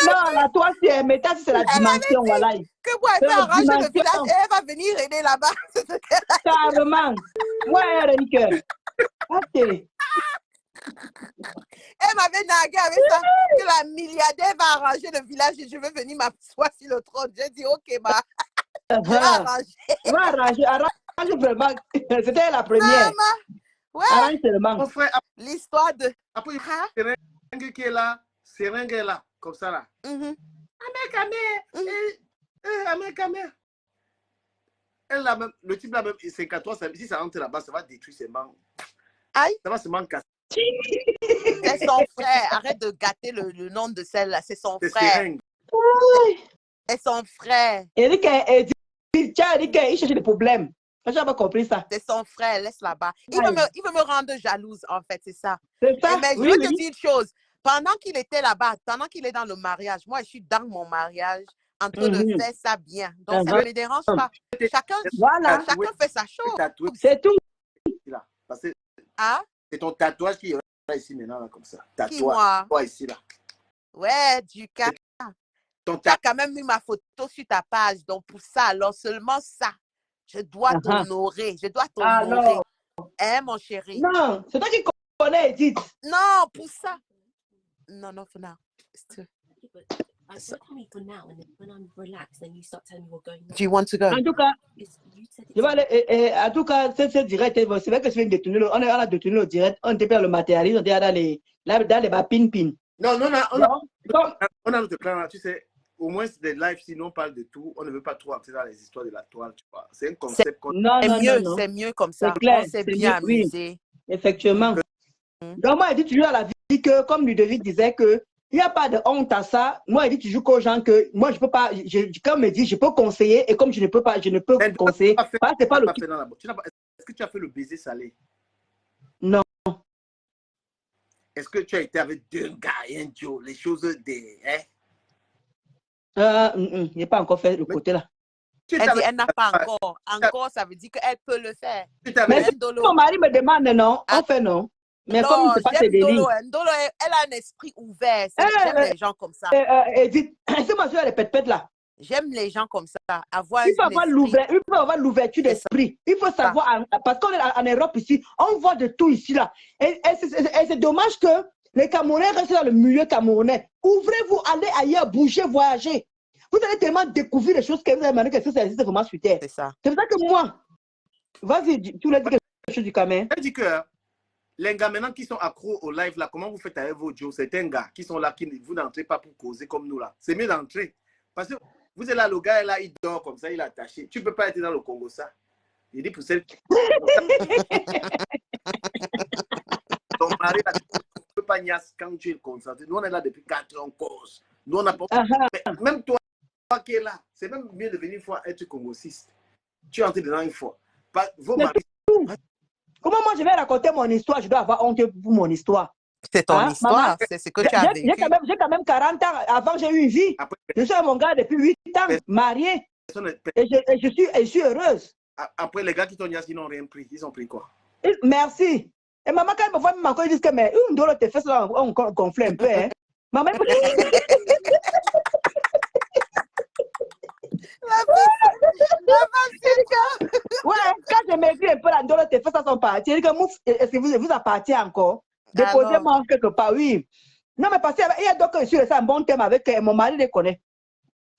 Non, la toi, c'est la dimension, voilà. Que moi, elle va arranger le village et elle va venir aider là-bas. Carrément. Ouais, Renike. Ok. Elle m'avait nagué avec ça, que la milliardaire va arranger le village et je veux venir m'asseoir sur le trône. J'ai dit, ok, je vais arranger. Arrange vraiment. C'était la première. Ouais. Arrange seulement. Mon frère, l'histoire de... Après, Seringue qui est là, Seringue est là, comme ça là. Ahmed Kamer. Le type là, même, c'est qu'à toi, si ça rentre là-bas, ça va détruire ses mains. Aïe. Ça va se manquer. C'est son frère. Arrête de gâter le nom de celle-là. C'est son frère. C'est son frère. Eric, il cherche des problèmes. Je n'ai pas compris ça. C'est son frère, laisse là-bas. Il veut me rendre jalouse, en fait, c'est ça. C'est ça. Mais je veux te dire une chose. Pendant qu'il était là-bas, pendant qu'il est dans le mariage, moi, je suis dans mon mariage, en train de faire ça bien. Donc, ça ne me dérange pas. Chacun fait sa chose. C'est tout. C'est ton tatouage qui est là, ici maintenant, là, comme ça. Tatouage. Qui, moi? Toi, ici, là. Ouais, du cas. Tu as quand même mis ma photo sur ta page. Donc, pour ça, alors seulement ça, je dois t'honorer. Je dois t'honorer. Hein, mon chéri? Non, c'est toi qui connais, Edith. Non, pour ça. Non, for now. Do you want to go? En tout cas, en tout cas, c'est direct. C'est vrai que c'est une détenue. On a détenu le direct. On était le matérialisme. On était dans les pin-pin. Non, on a notre plan là. Tu sais, au moins, c'est des lives. Sinon, on parle de tout. On ne veut pas trop entrer dans les histoires de la toile. Tu vois. C'est un concept. C'est mieux comme ça. On s'est bien amusé. Effectivement. Donc, moi, elle dit toujours à la vie. aussi que, comme Ludovic disait, que il n'y a pas de honte à ça. Moi, il dit toujours aux gens que moi, je ne peux pas, comme il dit, je peux conseiller et comme je ne peux pas, je ne peux conseiller. C'est pas le... Est-ce que tu as fait le baiser salé? Non. Est-ce que tu as été avec deux gars et un Joe, les choses des... Il n'est pas encore fait le côté là. Elle n'a pas encore. Encore, ça veut dire qu'elle peut le faire. Mais si mon mari me demande non, on fait non. Mais non, comme c'est pas ses délits. Ndolo, elle a un esprit ouvert. J'aime les gens comme ça. Edith, c'est moi sur les pète-pète là. J'aime les gens comme ça. Il faut avoir l'ouverture d'esprit. Il faut savoir, parce qu'on est en Europe ici, on voit de tout ici là. Et c'est dommage que les Camerounais restent dans le milieu camerounais. Ouvrez-vous, allez ailleurs, bougez, voyagez. Vous allez tellement découvrir les choses que vous avez demandé que ça existe vraiment sur Terre. C'est ça. C'est pour ça que moi, vas-y, tu l'as dit quelque chose du Cameroun. Elle dit que les gars maintenant qui sont accros au live là, comment vous faites avec vos Joe? C'est un gars qui sont là, vous n'entrez pas pour causer comme nous là. C'est mieux d'entrer. Parce que vous êtes là, le gars est là, il dort comme ça, il est attaché. Tu ne peux pas être dans le Congo ça. Il dit pour celle qui... Ton mari là, tu ne peux pas niasse quand tu es concentré. Nous on est là depuis 4 ans en cause. Nous on n'a pas... Même toi qui est là, c'est même mieux de venir une fois être congosiste. Tu es entré dedans une fois. Vos maris... Comment moi je vais raconter mon histoire? Je dois avoir honte pour mon histoire. C'est ton histoire, c'est ce que tu as vécu. J'ai quand même 40 ans. Avant, j'ai eu une vie. Je suis avec mon gars depuis 8 ans, marié. Et je suis heureuse. Après, les gars qui t'ont dit qu'ils n'ont rien pris, ils ont pris quoi? Merci. Et maman, quand elle me voit, ils disent que mais une douleur te fait ça, on gonfle un peu. Hein. Maman, ouais, quand je m'écris un peu, la douleur te fait ça, son parti. Est-ce que vous appartient encore? Déposez-moi quelque part, oui. Non, mais parce qu'il y a donc sur un bon thème avec mon mari, les connaît.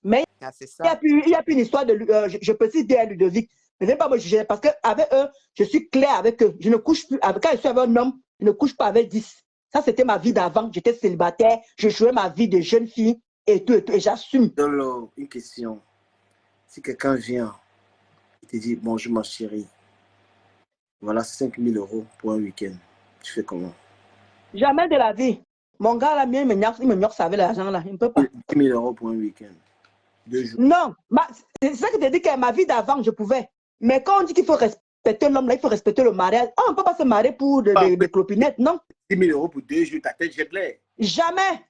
Mais il y a plus une histoire de. Je peux citer Ludovic. Mais n'aime pas me juger parce qu'avec eux, je suis clair avec eux. Je ne couche plus. Quand je suis avec un homme, je ne couche pas avec 10. Ça, c'était ma vie d'avant. J'étais célibataire. Je jouais ma vie de jeune fille et tout. Et j'assume. Alors, une question. Si quelqu'un vient et te dit bonjour ma chérie, voilà 5 000 € pour un week-end, tu fais comment? Jamais de la vie. Mon gars, là, il me gnoxe avec l'argent, là. Il ne peut pas. 10 000 € pour un week-end. 2 jours. Non. C'est ça que je te dis que ma vie d'avant, je pouvais. Mais quand on dit qu'il faut respecter l'homme, là, il faut respecter le mariage. On ne peut pas se marier pour des clopinettes, non? 10 000 € pour 2 jours, ta tête jette l'air. Jamais.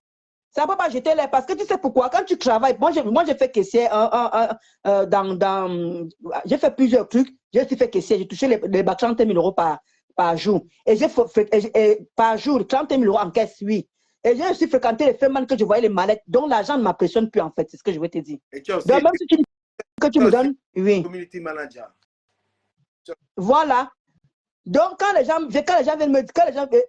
Ça ne peut pas jeter l'air. Parce que tu sais pourquoi? Quand tu travailles, moi j'ai fait caissier j'ai fait plusieurs trucs. J'ai aussi fait caissier. J'ai touché les 30 000 € par jour. Et j'ai fait par jour, 30 000 € en caisse, oui. Et j'ai aussi fréquenté les femmes que je voyais les mallettes, dont l'argent ne m'impressionne plus en fait, c'est ce que je veux te dire. Et tu as aussi, donc même si tu dis que tu me donnes, oui. Community manager. Voilà. Donc quand les gens viennent me dire,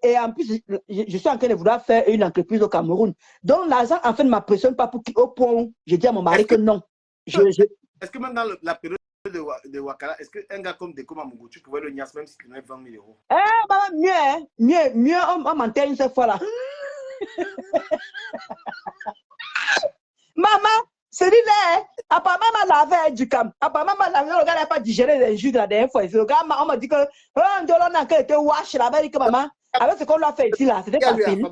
et en plus je suis en train de vouloir faire une entreprise au Cameroun. Donc l'argent en fait ne m'impressionne pas au point où je dis à mon mari que non. Est-ce que même dans la période de Ouattara, est-ce qu'un gars comme Deco Mamougou, tu pouvais le niasse même s'il avait 20 000 €? Mieux, on m'entend une seule fois là. Maman, celui-là, apparemment, m'a lavé du cam. Apparemment, le gars n'a pas digéré les jus de la dernière fois. Le gars, on m'a dit que un dollar n'a qu'à été wash là-bas. Il dit que maman, avec ce qu'on lui a fait ici là, c'était facile.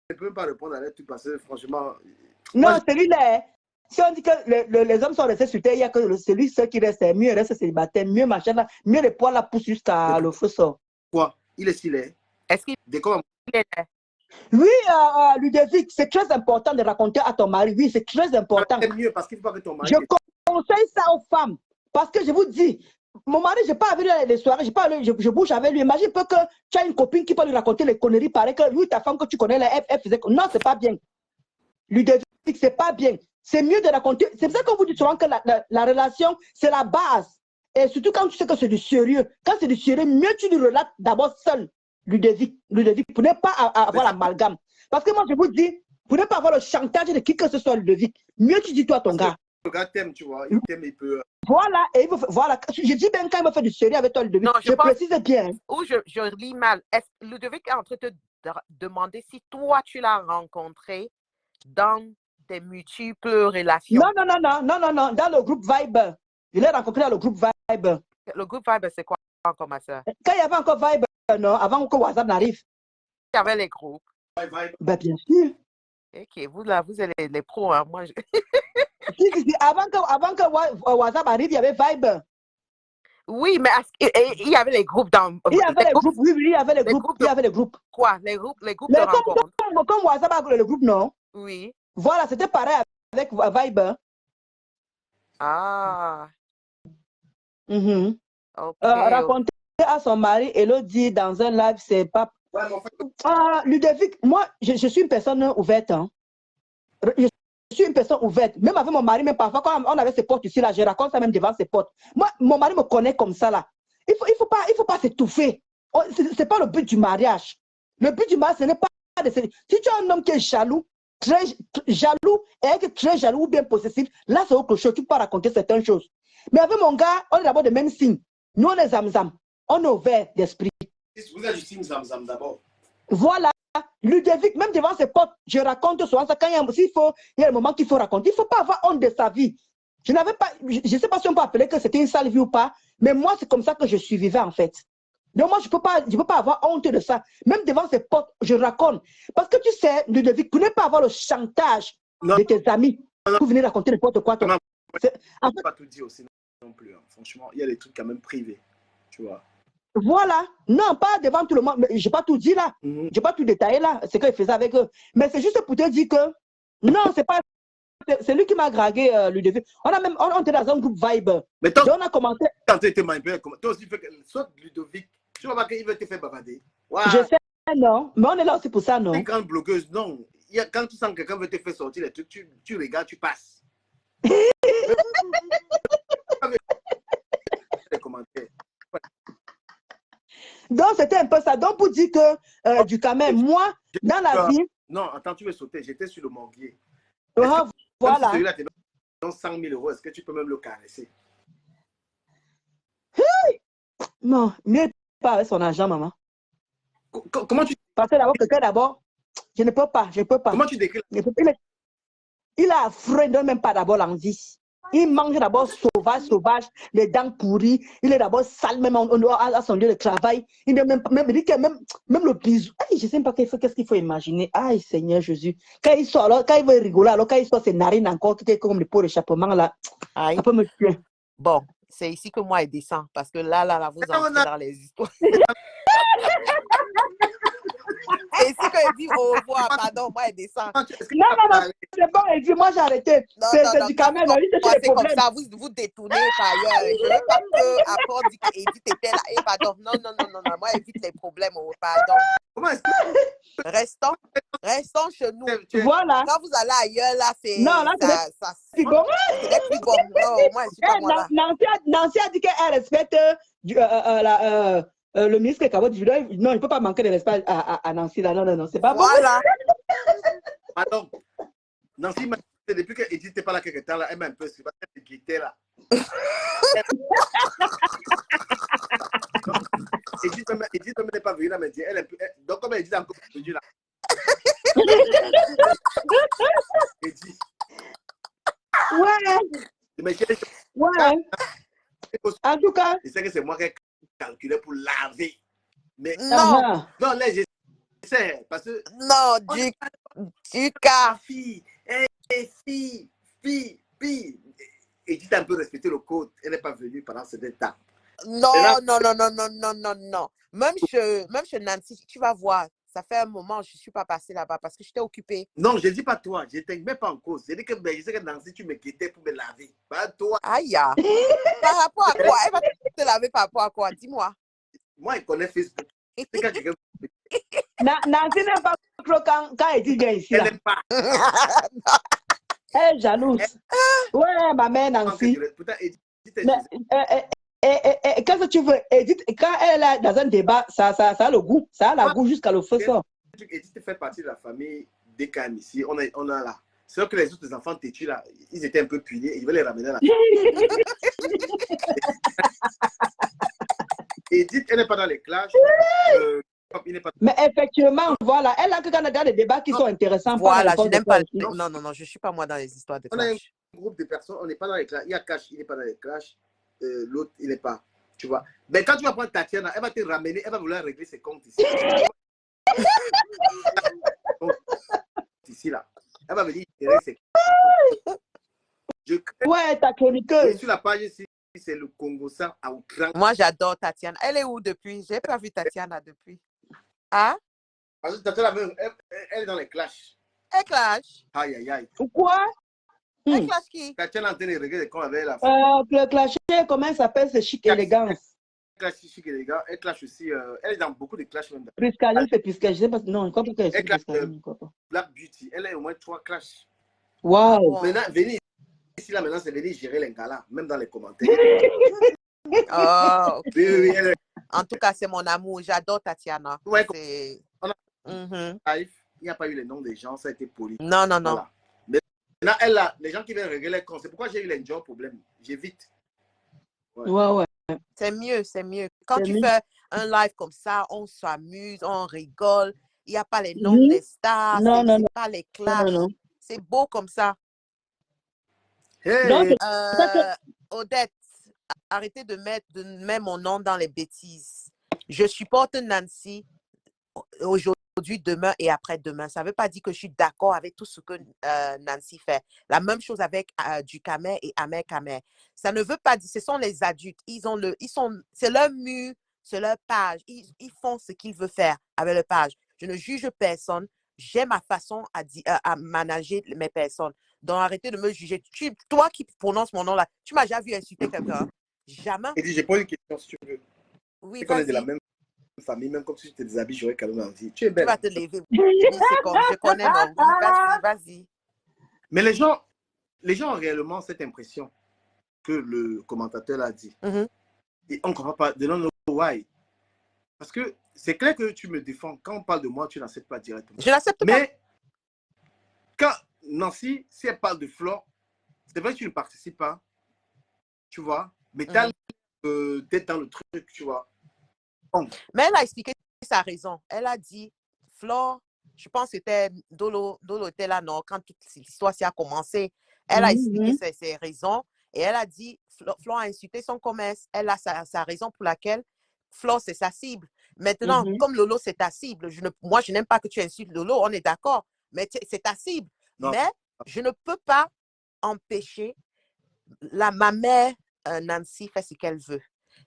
Je ne peux pas répondre à tout parce que franchement. Non, celui-là, si on dit que les hommes sont restés sur terre, il y a que celui qui reste, mieux reste célibataire, mieux machin, là, mieux les poils là poussent jusqu'à le feu sort. Quoi? Il est stylé. Est-ce qu'il est là? Oui, Ludovic, c'est très important de raconter à ton mari. Oui, c'est très important. C'est mieux parce qu'il faut pas que ton mari. Je conseille ça aux femmes. Parce que je vous dis, mon mari, je n'ai pas vu les soirées, je bouge avec lui. Imagine que tu as une copine qui peut lui raconter les conneries, pareil que lui, ta femme que tu connais, elle faisait. Non, c'est pas bien. Ludovic, c'est pas bien. C'est mieux de raconter. C'est pour ça qu'on vous dit souvent que la relation, c'est la base. Et surtout quand tu sais que c'est du sérieux. Quand c'est du sérieux, mieux tu lui relates d'abord seul. Ludovic, pour ne pas avoir l'amalgame. Parce que moi, je vous dis, pour ne pas avoir le chantage de qui que ce soit, Ludovic, mieux tu dis toi ton gars. Le gars t'aime, tu vois, il t'aime, il peut. Voilà, et voilà. Je dis bien quand il me fait du sérieux avec toi, Ludovic, je précise bien. Ou je lis mal. Ludovic est en train de te demander si toi, tu l'as rencontré dans tes multiples relations. Non, dans le groupe Vibe. Je l'ai rencontré dans le groupe Vibe. Le groupe Vibe, c'est quoi encore, ma soeur? Quand il y avait encore Vibe, non, avant que WhatsApp n'arrive. Il y avait les groupes. Bah, bien sûr. Ok, vous là, vous êtes les pros. Hein. Moi, Avant que WhatsApp arrive, il y avait Viber. Oui, mais il y avait les groupes dans... Il y avait les groupes, oui, il y avait les groupes. Il y avait les groupes. Quoi? Les groupes de rencontres. Comme WhatsApp a le groupe, non? Oui. Voilà, c'était pareil avec Viber. Ah. Raconter à son mari, Elodie, dans un live, c'est pas... Ludovic, moi, je suis une personne ouverte. Hein. Je suis une personne ouverte. Même avec mon mari, même parfois, quand on avait ses potes ici, là, je raconte ça même devant ses potes. Moi, mon mari me connaît comme ça, là. Il faut pas s'étouffer. C'est pas le but du mariage. Le but du mariage, ce n'est pas de... Si tu as un homme qui est jaloux, très jaloux ou bien possessif, là, c'est autre chose. Tu peux raconter certaines choses. Mais avec mon gars, on est d'abord de même signe. Nous, on est zamzam. On est ouvert d'esprit. Vous êtes du signe zamzam d'abord. Voilà. Ludovic, même devant ses potes, je raconte souvent ça. Quand il y a un moment qu'il faut raconter, il ne faut pas avoir honte de sa vie. Je ne sais pas si on peut appeler que c'était une sale vie ou pas, mais moi, c'est comme ça que je survivais en fait. Donc moi, je ne peux pas avoir honte de ça. Même devant ses potes, je raconte. Parce que tu sais, Ludovic, tu n'es pas avoir le chantage de tes amis pour venir raconter n'importe quoi. Je ne peux pas tout dire aussi non plus. Hein. Franchement, il y a des trucs quand même privés. Tu vois. Voilà. Non, pas devant tout le monde. Je n'ai pas tout dit là. Je n'ai pas tout détaillé là. C'est ce qu'il faisait avec eux. Mais c'est juste pour te dire que non, c'est pas... C'est lui qui m'a dragué, Ludovic. On était dans un groupe Vibe. Mais toi, on a commencé... quand tu étais manipulé, toi aussi, soit Ludovic, tu vois pas qu'il veut te faire bavarder. Ouais. Je sais, non. Mais on est là aussi pour ça, non. Une grande blogueuse, non. Quand tu sens que quelqu'un veut te faire sortir les trucs, tu regardes, tu passes. Les commentaires. Donc, c'était un peu ça. Donc, pour dire que, du quand même, moi, dans la vie... Non, attends, tu veux sauter. J'étais sur le manguier. Voilà. Si celui-là te donne 100 000 euros, est-ce que tu peux même le caresser? Non, mieux pas avec son argent, maman. Comment tu... Parce que d'abord, quelqu'un d'abord, je ne peux pas. Comment tu décris? Il a affreux, il ne donne même pas d'abord l'envie. Il mange d'abord sauvage, les dents pourries. Il est d'abord sale, même à son lieu de travail. Il ne même dit que même le bisou. Aïe, je ne sais pas qu'est-ce qu'il faut imaginer. Aïe, Seigneur Jésus. Quand il sort, alors, quand il veut rigoler, alors quand il sort ses narines encore, qui est comme le pot d'échappement, là, ça peut me tuer. Bon, c'est ici que moi, il descend. Parce que là, vous entrez dans les histoires. Et ici, quand il dit au revoir, pardon, moi, il descend. Non, c'est bon, il dit, moi, j'ai arrêté. C'est du quand même, c'est comme ça, vous détournez par ailleurs. Je ne veux pas que après on dit qu'Edith était là. Et pardon, non, moi, évite les problèmes, pardon. Restons chez nous. Voilà. Quand vous allez ailleurs, là, c'est... Non, là, c'est bon. C'est plus bon. Non, moi, je suis pas moi là. Nancy a dit qu'elle respecte le ministre Kabo. Non, je ne peux pas manquer de respect à Nancy là. Non, c'est pas bon. Voilà. Pardon. Nancy, depuis qu'Edith n'était pas là quelque temps, là, elle m'a un peu suivi. Elle était là. Edith même n'est pas venue là, mais donc comme Edith est encore venue là. Edith. Ouais. En tout cas. Je sais que c'est moi qui ai calculé pour laver. Mais non, là, je sais. Parce que. Non, du cas. Fille. Edith a un peu respecté le code. Elle n'est pas venue pendant ce temps. Non. Même chez Nancy, tu vas voir. Ça fait un moment, je ne suis pas passée là-bas parce que j'étais occupée. Non, je ne dis pas toi. Je ne te mets pas en cause. Je dis que je sais que Nancy, tu me quittais pour me laver. Pas toi. Aïe. Par rapport à quoi? Elle va te laver par rapport à quoi? Dis-moi. Moi, il connaît Facebook. Nancy n'aime pas trop quand Edith vient ici. Elle n'aime pas. Elle est jalouse. Ouais, ma mère Nancy. Qu'est-ce que tu veux? Edith, quand elle est dans un débat, ça a le goût. Ça a le goût jusqu'à le feu sort. Edith fait partie de la famille des Cannes ici. On a là. C'est vrai que les autres enfants têtus là, ils étaient un peu punis. Ils veulent les ramener là. Edith, elle n'est pas dans les clashs. Mais effectivement, voilà, elle a que quand on a des débats qui sont intéressants. Voilà, je n'aime pas. Non, je ne suis pas moi dans les histoires de clash. On a un groupe de personnes, on n'est pas dans les clashs. Il y a Cash, il n'est pas dans les clashs. L'autre, il n'est pas. Tu vois. Mais quand tu vas prendre Tatiana, elle va te ramener, elle va vouloir régler ses comptes ici. ici, là. Elle va venir gérer ses... Ouais, ta chroniqueuse. Et sur la page ici, c'est le Congo ça à outrance. Moi, j'adore Tatiana. Elle est où depuis? Je n'ai pas vu Tatiana depuis. Ah? Parce que Tatiana, elle est dans les clashs. Elle clash. Aïe, aïe, aïe. Quoi? Elle clash qui? Tatiana est en train de regarder comme avec la le clasher, comment elle s'appelle? C'est Chic Élégance. Elle clash Chic Élégance. Elle clash aussi. Elle est dans beaucoup de clashs même. Priscaline, c'est Priscaline. Je sais pas. Non, je ne crois pas qu'elle est Priscaline. Black Beauty. Elle a au moins 3 clashs. Waouh. Maintenant, venez ici, là, maintenant, c'est venir gérer les gars-là, même dans les commentaires. Oh, ok. Oui, en tout cas, c'est mon amour. J'adore Tatiana. Ouais, on a... il n'y a pas eu les noms des gens, ça a été poli. Non, non, non. Voilà. Mais maintenant, elle a, les gens qui viennent régler les comptes, c'est pourquoi j'ai eu les gens problèmes. J'évite. Ouais. C'est mieux, c'est mieux. Quand tu fais un live comme ça, on s'amuse, on rigole. Il n'y a pas les noms des stars, non, pas les clashs. C'est beau comme ça. Hey. Odette, arrêtez de mettre mon nom dans les bêtises. Je supporte Nancy aujourd'hui, demain et après-demain. Ça ne veut pas dire que je suis d'accord avec tout ce que Nancy fait. La même chose avec Dukamer et Amer Kamer. Ça ne veut pas dire, ce sont les adultes. C'est leur mur, c'est leur page. Ils font ce qu'ils veulent faire avec leur page. Je ne juge personne. J'ai ma façon à manager mes personnes. Donc, arrêtez de me juger. Toi qui prononces mon nom là, tu m'as déjà vu insulter quelqu'un? Jamais. Et dis, j'ai pas une question si tu veux. Oui, c'est qu'on est de la même famille, même comme si tu te déshabilles, j'aurais quand même envie. Tu es belle. Tu vas te lever. C'est comme, je connais, non. Vas-y. Mais les gens ont réellement cette impression que le commentateur a dit. Et on ne comprend pas. They don't know why. Parce que c'est clair que tu me défends. Quand on parle de moi, tu n'acceptes pas directement. Je n'accepte pas. Mais quand Nancy, si elle parle de Flore, c'est vrai que tu ne participes pas. Tu vois. Mais tu as d'être dans le truc, tu vois. Mais elle a expliqué sa raison. Elle a dit, Flore, je pense que c'était Dolo était là, non, quand toute l'histoire a commencé. Elle a expliqué ses raisons et elle a dit, Flore a insulté son commerce. Elle a sa raison pour laquelle Flore, c'est sa cible. Maintenant, comme Lolo, c'est ta cible, moi, je n'aime pas que tu insultes Lolo, on est d'accord, mais c'est ta cible. Non. Mais je ne peux pas empêcher ma mère, Nancy, fait ce qu'elle veut.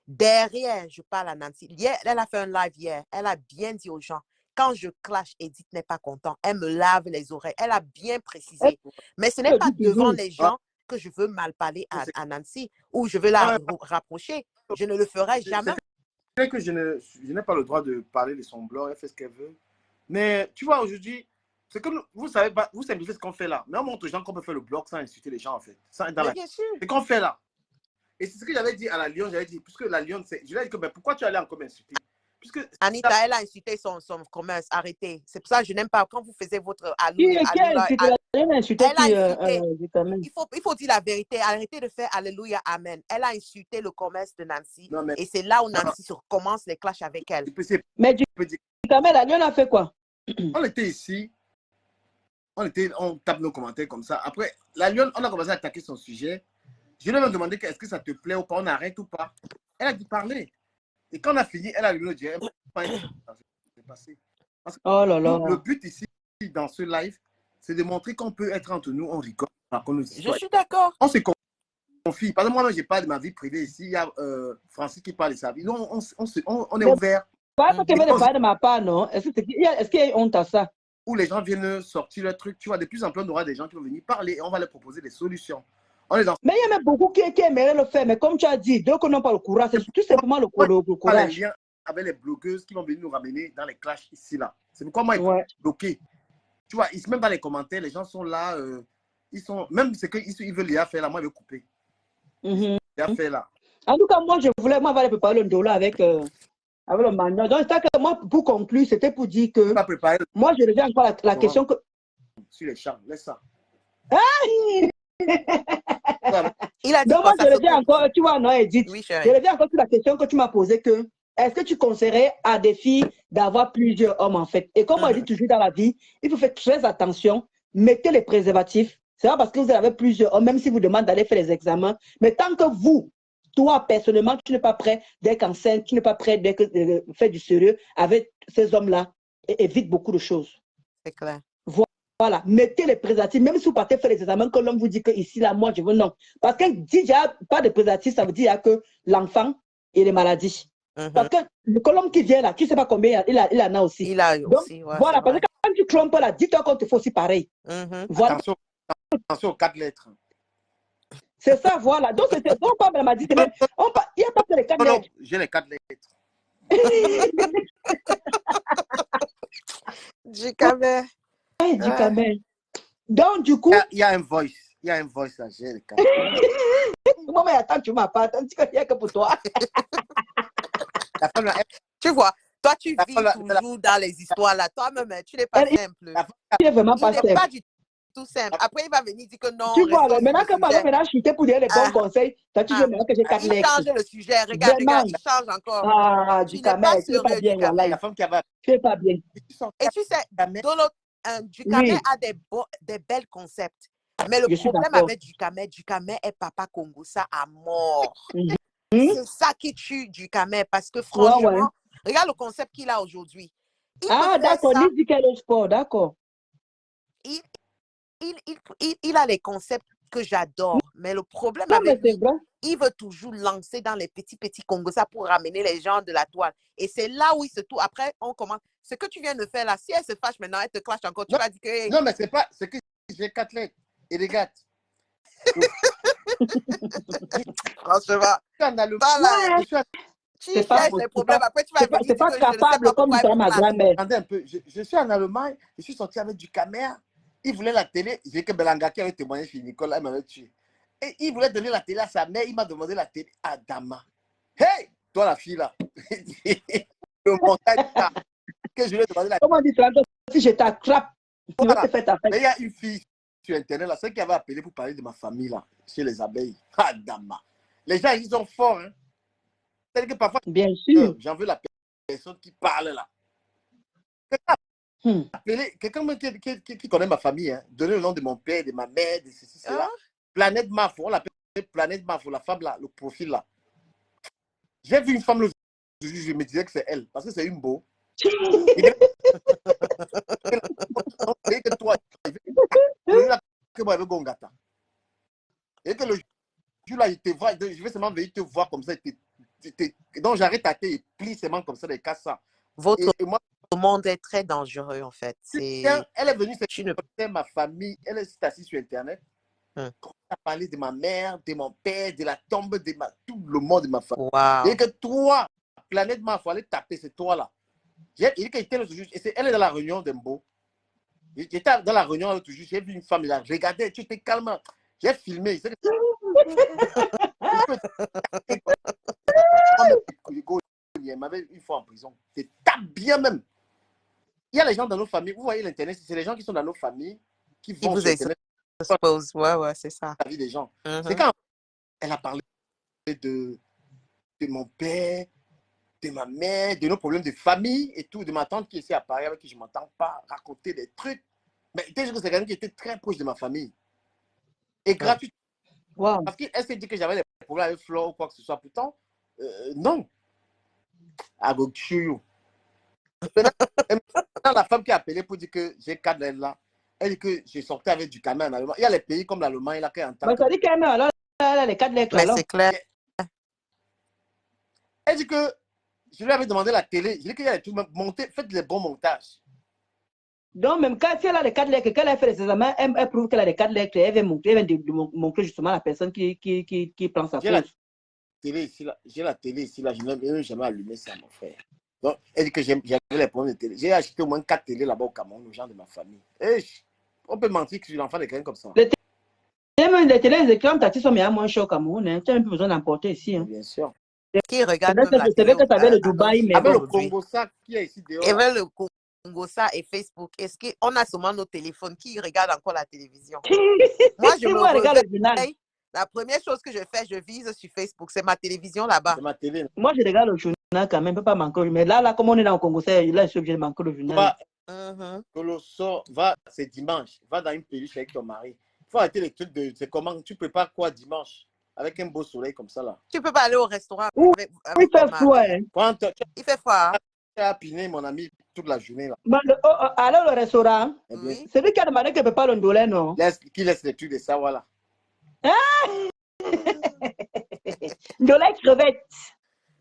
Derrière, je parle à Nancy. Hier, elle a fait un live hier. Elle a bien dit aux gens, quand je clash, Edith n'est pas content. Elle me lave les oreilles. Elle a bien précisé. Mais ce n'est pas devant les gens que je veux mal parler à Nancy ou je veux la rapprocher. Je ne le ferai jamais. C'est que je n'ai pas le droit de parler de son blog. Elle fait ce qu'elle veut. Mais tu vois, aujourd'hui, c'est comme vous savez pas, vous simplifiez ce qu'on fait là. Mais on montre aux gens qu'on peut faire le blog sans insulter les gens en fait. Bien sûr. C'est qu'on fait là. Et c'est ce que j'avais dit à la Lyon, j'avais dit, puisque la Lyon, je lui ai dit que pourquoi tu allais encore m'insulter? Anita, elle a insulté son commerce, arrêtez. C'est pour ça que je n'aime pas quand vous faisiez votre Alléluia. Elle a insulté. Il faut dire la vérité, arrêtez de faire Alléluia, Amen. Elle a insulté le commerce de Nancy et c'est là où Nancy commence les clashs avec elle. Mais la Lyon a fait quoi? On était ici, on tape nos commentaires comme ça. Après, la Lyon, on a commencé à attaquer son sujet. Je lui ai même demandé est-ce que ça te plaît ou pas, on arrête ou pas. Elle a dit parler. Et quand on a fini, elle a lui dit oh là là. Le but ici, dans ce live, c'est de montrer qu'on peut être entre nous, on rigole. Je suis d'accord. On se confie. Par exemple, moi, je parle de ma vie privée ici. Il y a Francis qui parle de sa vie. Nous, on est ouvert. Pas que de parler de ma part, non? Est-ce qu'il y a honte à ça? Où les gens viennent sortir leur truc. Tu vois, de plus en plus, on aura des gens qui vont venir parler et on va leur proposer des solutions. Mais il y a même beaucoup qui aimeraient le faire. Mais comme tu as dit, dès qu'on n'a pas le courage, c'est tout simplement le courage. Les liens avec les blogueuses qui vont venir nous ramener dans les clashs ici, là. C'est pourquoi moi, ils sont bloqués. Tu vois, même dans les commentaires, les gens sont là. Même ce qu'ils veulent y faire là, moi, je vais couper. Y faire là. En tout cas, moi, aller préparer le Ndola avec le Magnon. Donc, moi, pour conclure, c'était pour dire que moi, je reviens encore à la question que... Sur les champs, laisse ça. Il a dit donc, moi, je reviens encore, tu vois, non, Edith, oui, je reviens encore sur la question que tu m'as posée, que est-ce que tu conseillerais à des filles d'avoir plusieurs hommes, en fait? Et comme on dit toujours dans la vie, il faut faire très attention, mettez les préservatifs. C'est pas parce que vous avez plusieurs hommes, même si vous demandez d'aller faire les examens, mais tant que toi, personnellement, tu n'es pas prêt d'être enceinte, tu n'es pas prêt de faire du sérieux avec ces hommes-là, évite beaucoup de choses. C'est clair. Voilà, mettez les préservatifs, même si vous partez faire les examens, que l'homme vous dit que ici, là, moi, je veux non. Parce que si il n'y a pas de préservatif, ça veut dire que l'enfant et les maladies. Parce que le l'homme qui vient là, tu ne sais pas combien il en a aussi. Il a Donc, aussi, ouais, voilà, parce que quand tu trompes là, dis-toi qu'on te fait aussi pareil. Voilà. Attention aux 4 lettres. C'est ça, voilà. Donc, on parle de la maladie. Il n'y a pas que les 4 lettres. Non, j'ai les 4 lettres. Djikame. Djikame. Donc, du coup. Il y a un voice. Il y a un voice là, j'ai les 4. Moi, mais attends, tu m'as pas. Attends, il n'y a que pour toi. La femme, là, tu vois, toi, tu vis toujours dans les histoires là. Toi-même, tu n'es pas simple. Tu n'es vraiment pas simple. Pas du tout simple. Après, il va venir dire que non. Tu vois, maintenant que moi, maintenant, je suis pour dire les bons conseils, tu veux maintenant que j'ai 4 lettres. Il change le sujet. Regarde, il change encore. Ah, Djikame, tu n'es pas bien, voilà. La femme qui avait... Tu n'es pas bien. Et tu sais, Djikame a des belles concepts. Mais le problème avec Djikame est Papa Kongosa à mort. C'est ça qui tue Djikame parce que franchement, regarde le concept qu'il a aujourd'hui. Ah, d'accord, il dit quel sport, d'accord. Il a les concepts que j'adore, mais le problème avec lui, il veut toujours lancer dans les petits Kongosa pour ramener les gens de la toile. Et c'est là où il se trouve. Après, on commence. Ce que tu viens de faire là, si elle se fâche maintenant, elle te clash encore, tu vas dire que... Non, mais c'est pas... C'est que j'ai 4 lettres et des gâtes. Franchement, c'est pas les problèmes. Après, tu vas venir c'est pas capable comme dit ma grand-mère. Attendez un peu, je suis en Allemagne, je suis sorti avec du caméra. Il voulait la télé, j'ai que Belanga qui avait témoigné chez Nicolas, il m'avait tué. Et il voulait donner la télé à sa mère, il m'a demandé la télé à Dama. Hey, toi la fille là. Le montage là, que je lui ai demandé la télé. Comment dit ça? Si je t'attrape, tu veux te faire ta fête. Mais il y a une fille sur Internet là, celle qui avait appelé pour parler de ma famille là, chez les abeilles. Ah, Dama. Les gens, ils sont forts, hein. C'est-à-dire que parfois, bien sûr, j'en veux la personne qui parle là. Quelqu'un qui connaît ma famille, hein, donner le nom de mon père, de ma mère, de ceci, cela. Planète Mafo, on l'appelle Planète Mafo, la femme là, le profil là. J'ai vu une femme le jour, je me disais que c'est elle, parce que c'est une beau. Et que toi, que moi, avec Gongata. Et que le jour là, je te vois, je vais seulement venir te voir comme ça. Donc j'arrête à te plie seulement comme ça, les casses ça. Votre monde est très dangereux en fait. Elle est venue, c'est ma famille, elle est assise sur Internet. Quand on a parlé de ma mère, de mon père, de la tombe de tout le monde de ma famille. Wow. Et que toi, Planète Mafo, il faut aller taper, c'est toi là. Il dit qu'elle était elle est dans la réunion d'Embo. J'étais dans la réunion avec toujours, j'ai vu une femme, là, regardez, tu étais calme. J'ai filmé. Il m'avait une fois en prison. C'est bien même. Il y a les gens dans nos familles, vous voyez l'Internet, c'est les gens qui sont dans nos familles qui vont sur Internet. Ouais, c'est ça. La vie des gens. C'est quand elle a parlé de mon père, de ma mère, de nos problèmes de famille et tout, de ma tante qui est ici à Paris avec qui je ne m'entends pas, raconter des trucs. Mais c'est quelqu'un qui était très proche de ma famille. Et gratuit. Wow. Parce qu'elle s'est dit que j'avais des problèmes avec Flo ou quoi que ce soit. Pourtant, non. Maintenant, la femme qui a appelé pour dire que j'ai 4 lettres là, elle dit que j'ai sorti avec du camion en Allemagne. Il y a les pays comme l'Allemagne là qui entendent. Mais ça dit quand même, alors, les 4 lettres là. C'est clair. Elle dit que je lui avais demandé la télé. Je dis qu'il y a des trucs montés, faites les bons montages. Donc, même quand si elle a les 4 lettres, qu'elle a fait les examens, elle prouve qu'elle a les 4 lettres, elle vient montrer justement la personne qui prend sa pause. J'ai la télé ici, là, je n'ai jamais allumé ça, mon frère. Donc, elle dit que j'avais les problèmes de télé. J'ai acheté au moins 4 télés là-bas au Cameroun, aux gens de ma famille. Et on peut mentir que je suis l'enfant de quelqu'un comme ça. Les télés, les écrans tactiles sont moins chers au Cameroun. Hein. Tu n'as même plus besoin d'emporter ici. Hein. Bien sûr. Qui regarde je savais que tu avais le Dubaï, mais avec le Congosa qui est ici dehors. Et avec le Congosa et Facebook, est-ce qu'on a seulement nos téléphones qui regardent encore la télévision? Moi, je me réveille. La première chose que je fais, je vise sur Facebook. C'est ma télévision là-bas. C'est ma télé. Moi, je regarde le journal quand même. Je ne peux pas manquer. Mais là, comme on est dans le Congo, là, je suis obligé de manquer le journal. C'est dimanche. Va dans une peluche avec ton mari. Il faut arrêter les trucs de... C'est comment tu prépares quoi dimanche? Avec un beau soleil comme ça là. Tu peux pas aller au restaurant avec il fait froid. Hein? Il fait froid. Hein? à piner mon ami toute la journée. Là. Alors, le restaurant, Oui. c'est lui qui a demandé qu'il ne peut pas le ndolé, non? Qui laisse les trucs de ça, voilà. Ndolé crevette.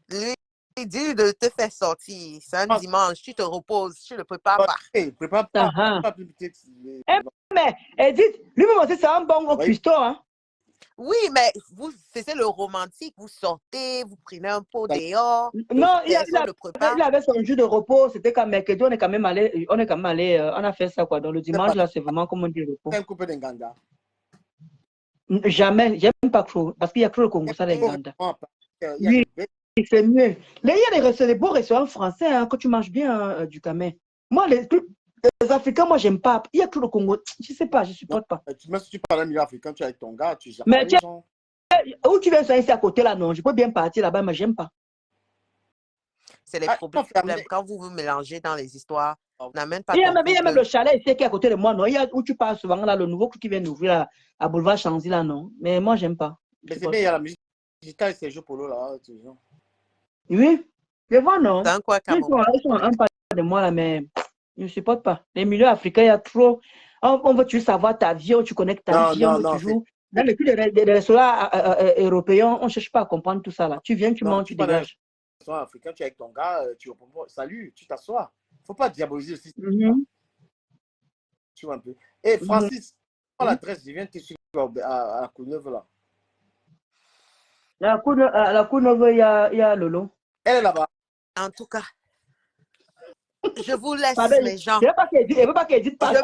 Lui, il dit de te faire sortir. C'est un dimanche, tu te reposes, tu ne prépares pas. Prépare pas. Mais Edith, lui-même aussi, c'est un bon cuistot, hein? Oui, mais vous faisiez le romantique, vous sortez, vous prenez un pot dehors. Non, il avait son jour de repos, c'était comme mercredi, on est quand même allé, on a fait ça, quoi. Donc le dimanche, là, c'est vraiment comme on dit repos. Un coupé d'Inganda. Jamais, j'aime pas trop, parce qu'il y a trop le Congo, ça, l'Inganda. Oui, c'est mieux. Il y a des beaux restaurants français, hein, quand tu manges bien du camé. Moi, les Africains, moi, j'aime pas. Il y a tout le Congo. Je sais pas, je supporte pas. Même si tu parles un milieu africain, tu es avec ton gars, tu gères mais où tu viens ici à côté, là, non. Je peux bien partir là-bas, mais j'aime pas. C'est les problèmes. Quand vous vous mélangez dans les histoires, n'amène pas. Il y a même le chalet ici qui est à côté de moi, non. Il y a où tu passes souvent, là, le nouveau qui vient d'ouvrir à Boulevard Chanzy, là, non. Mais moi, j'aime pas. Mais c'est bien, il y a la musique digitale et Sergio Polo, là. Oui, je vois, non. C'est un quoi, ils sont un pas de moi, là, mais je ne supporte pas. Les milieux africains, il y a trop. On veut toujours savoir ta vie, tu connectes ta vie, on veut toujours. Dans les restaurants européens, on ne cherche pas à comprendre tout ça, là. Tu viens, tu manges, tu dégages. Dans les restaurants africains, tu es avec ton gars, tu réponds, salut, tu t'assois. Il ne faut pas diaboliser aussi. Tu vois un peu. Et Francis, l'adresse, je viens de te suivre à la Courneuve, là. La Courneuve, il y a Lolo. Elle est là-bas. En tout cas, je vous laisse, les gens. Je ne veux pas qu'elle dise pas. Tu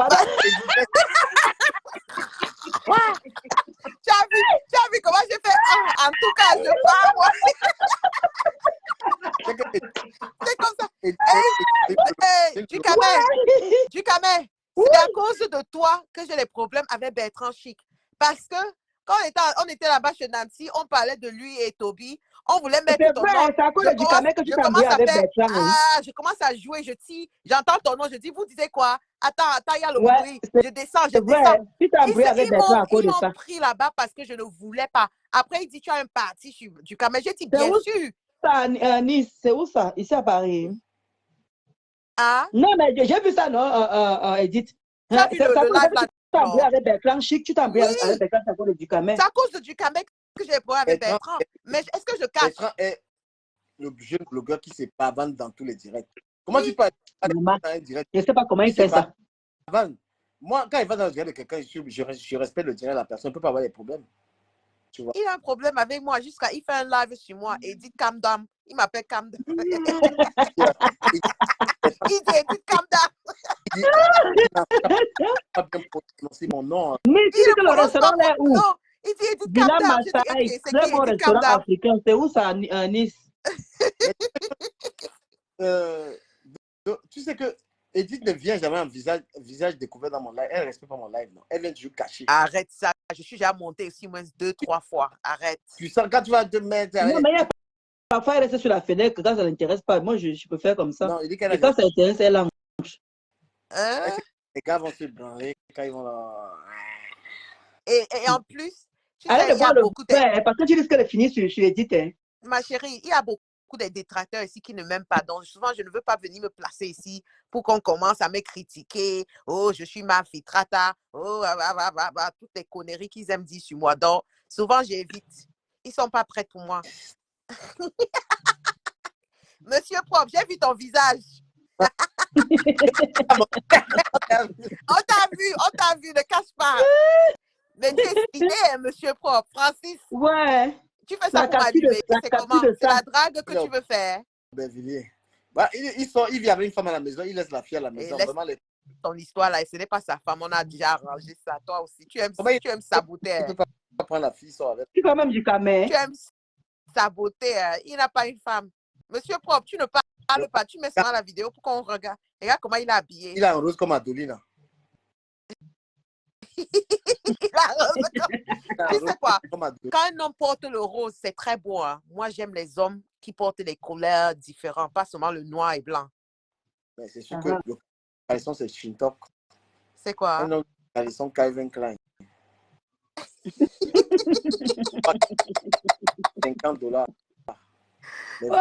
as vu comment j'ai fait? En tout cas, je pars, moi. C'est comme ça. Du Camé, c'est à cause de toi que j'ai les problèmes avec Bertrand Chic. Parce que quand on était là-bas chez Nancy, on parlait de lui et Toby. On voulait mettre ton nom. C'est à cause du Camé que tu t'embrouilles avec Bertrand. Je commence à jouer, j'entends ton nom, je dis, vous disiez quoi? Attends, il y a le bruit. Je descends. Tu t'embrouilles avec Bertrand à cause de ça. Ils m'ont pris là-bas parce que je ne voulais pas. Après, il dit, tu as un parti du Camé. J'ai dit, bien sûr. Nice, c'est où ça? Ici à Paris. Ah? Non, mais j'ai vu ça, non, Edith. Tu as vu le live là? Tu t'embrouilles avec Bertrand Chic, tu t'embrouilles avec Bertrand à cause du Camé. C'est à cause du Camé que j'ai embrouillé avec Bertrand. Mais est-ce que je cache? Bertrand est le jeune blogueur qui se pavane dans tous les directs. Comment tu peux dans un direct? Je ne sais pas comment il fait ça. Moi, quand il va dans le direct de quelqu'un, je respecte le direct de la personne. Il ne peut pas avoir des problèmes. Tu vois? Il a un problème avec moi jusqu'à il fait un live sur moi et il dit calm down. Il m'appelle calm down. Il dit calm down. Il n'a pas bien prononcé mon nom. Mais tu dis que le restaurant est où? Non, il dit calm down. C'est très bon restaurant africain. C'est où ça, Nice? Tu sais que Edith ne vient jamais en visage découvert dans mon live. Elle ne respecte pas mon live. Non. Elle vient toujours cacher. Arrête ça. Je suis déjà montée aussi moins 2-3 fois. Arrête. Tu sens quand tu vas te mettre. Non, mais parfois, elle reste sur la fenêtre quand ça ne l'intéresse pas. Moi, je peux faire comme ça. Non, il dit et quand ça l'intéresse, elle lance. Les gars vont se branler quand ils vont là. Et en plus, tu sais, il y a beaucoup de... Parce que tu risques de finir sur Edith. Hein. Ma chérie, il y a beaucoup de détracteurs ici qui ne m'aiment pas. Donc, souvent, je ne veux pas venir me placer ici pour qu'on commence à me critiquer. Oh, je suis ma filtrata. Oh, toutes les conneries qu'ils aiment dire sur moi. Donc, souvent, j'évite. Ils ne sont pas prêts pour moi. Monsieur Propre, j'ai vu ton visage. On t'a vu, ne cache pas. Mais tu es stylé, Monsieur Propre. Francis. Ouais. Tu fais ça pour m'allumer. C'est comment? C'est la drague que tu veux faire? Bah, il vit avec une femme à la maison, il laisse la fille à la maison. Vraiment ton histoire là, ce n'est pas sa femme, on a déjà arrangé ça. Toi aussi, tu aimes saboter. Tu peux pas prendre la fille, sort avec. Tu quand même du Camé. Tu aimes saboter. Il n'a pas une femme. Monsieur Propre, tu ne parles pas. Tu mets ça dans la vidéo pour qu'on regarde. Regarde comment il est habillé. Il a un rose comme Adeline. Tu sais quoi? Quand un homme porte le rose, c'est très beau. Hein? Moi, j'aime les hommes qui portent des couleurs différentes, pas seulement le noir et blanc. C'est sûr que le caleçon, c'est Shintok. C'est quoi? Un autre caleçon Calvin Klein. $50. Ouais,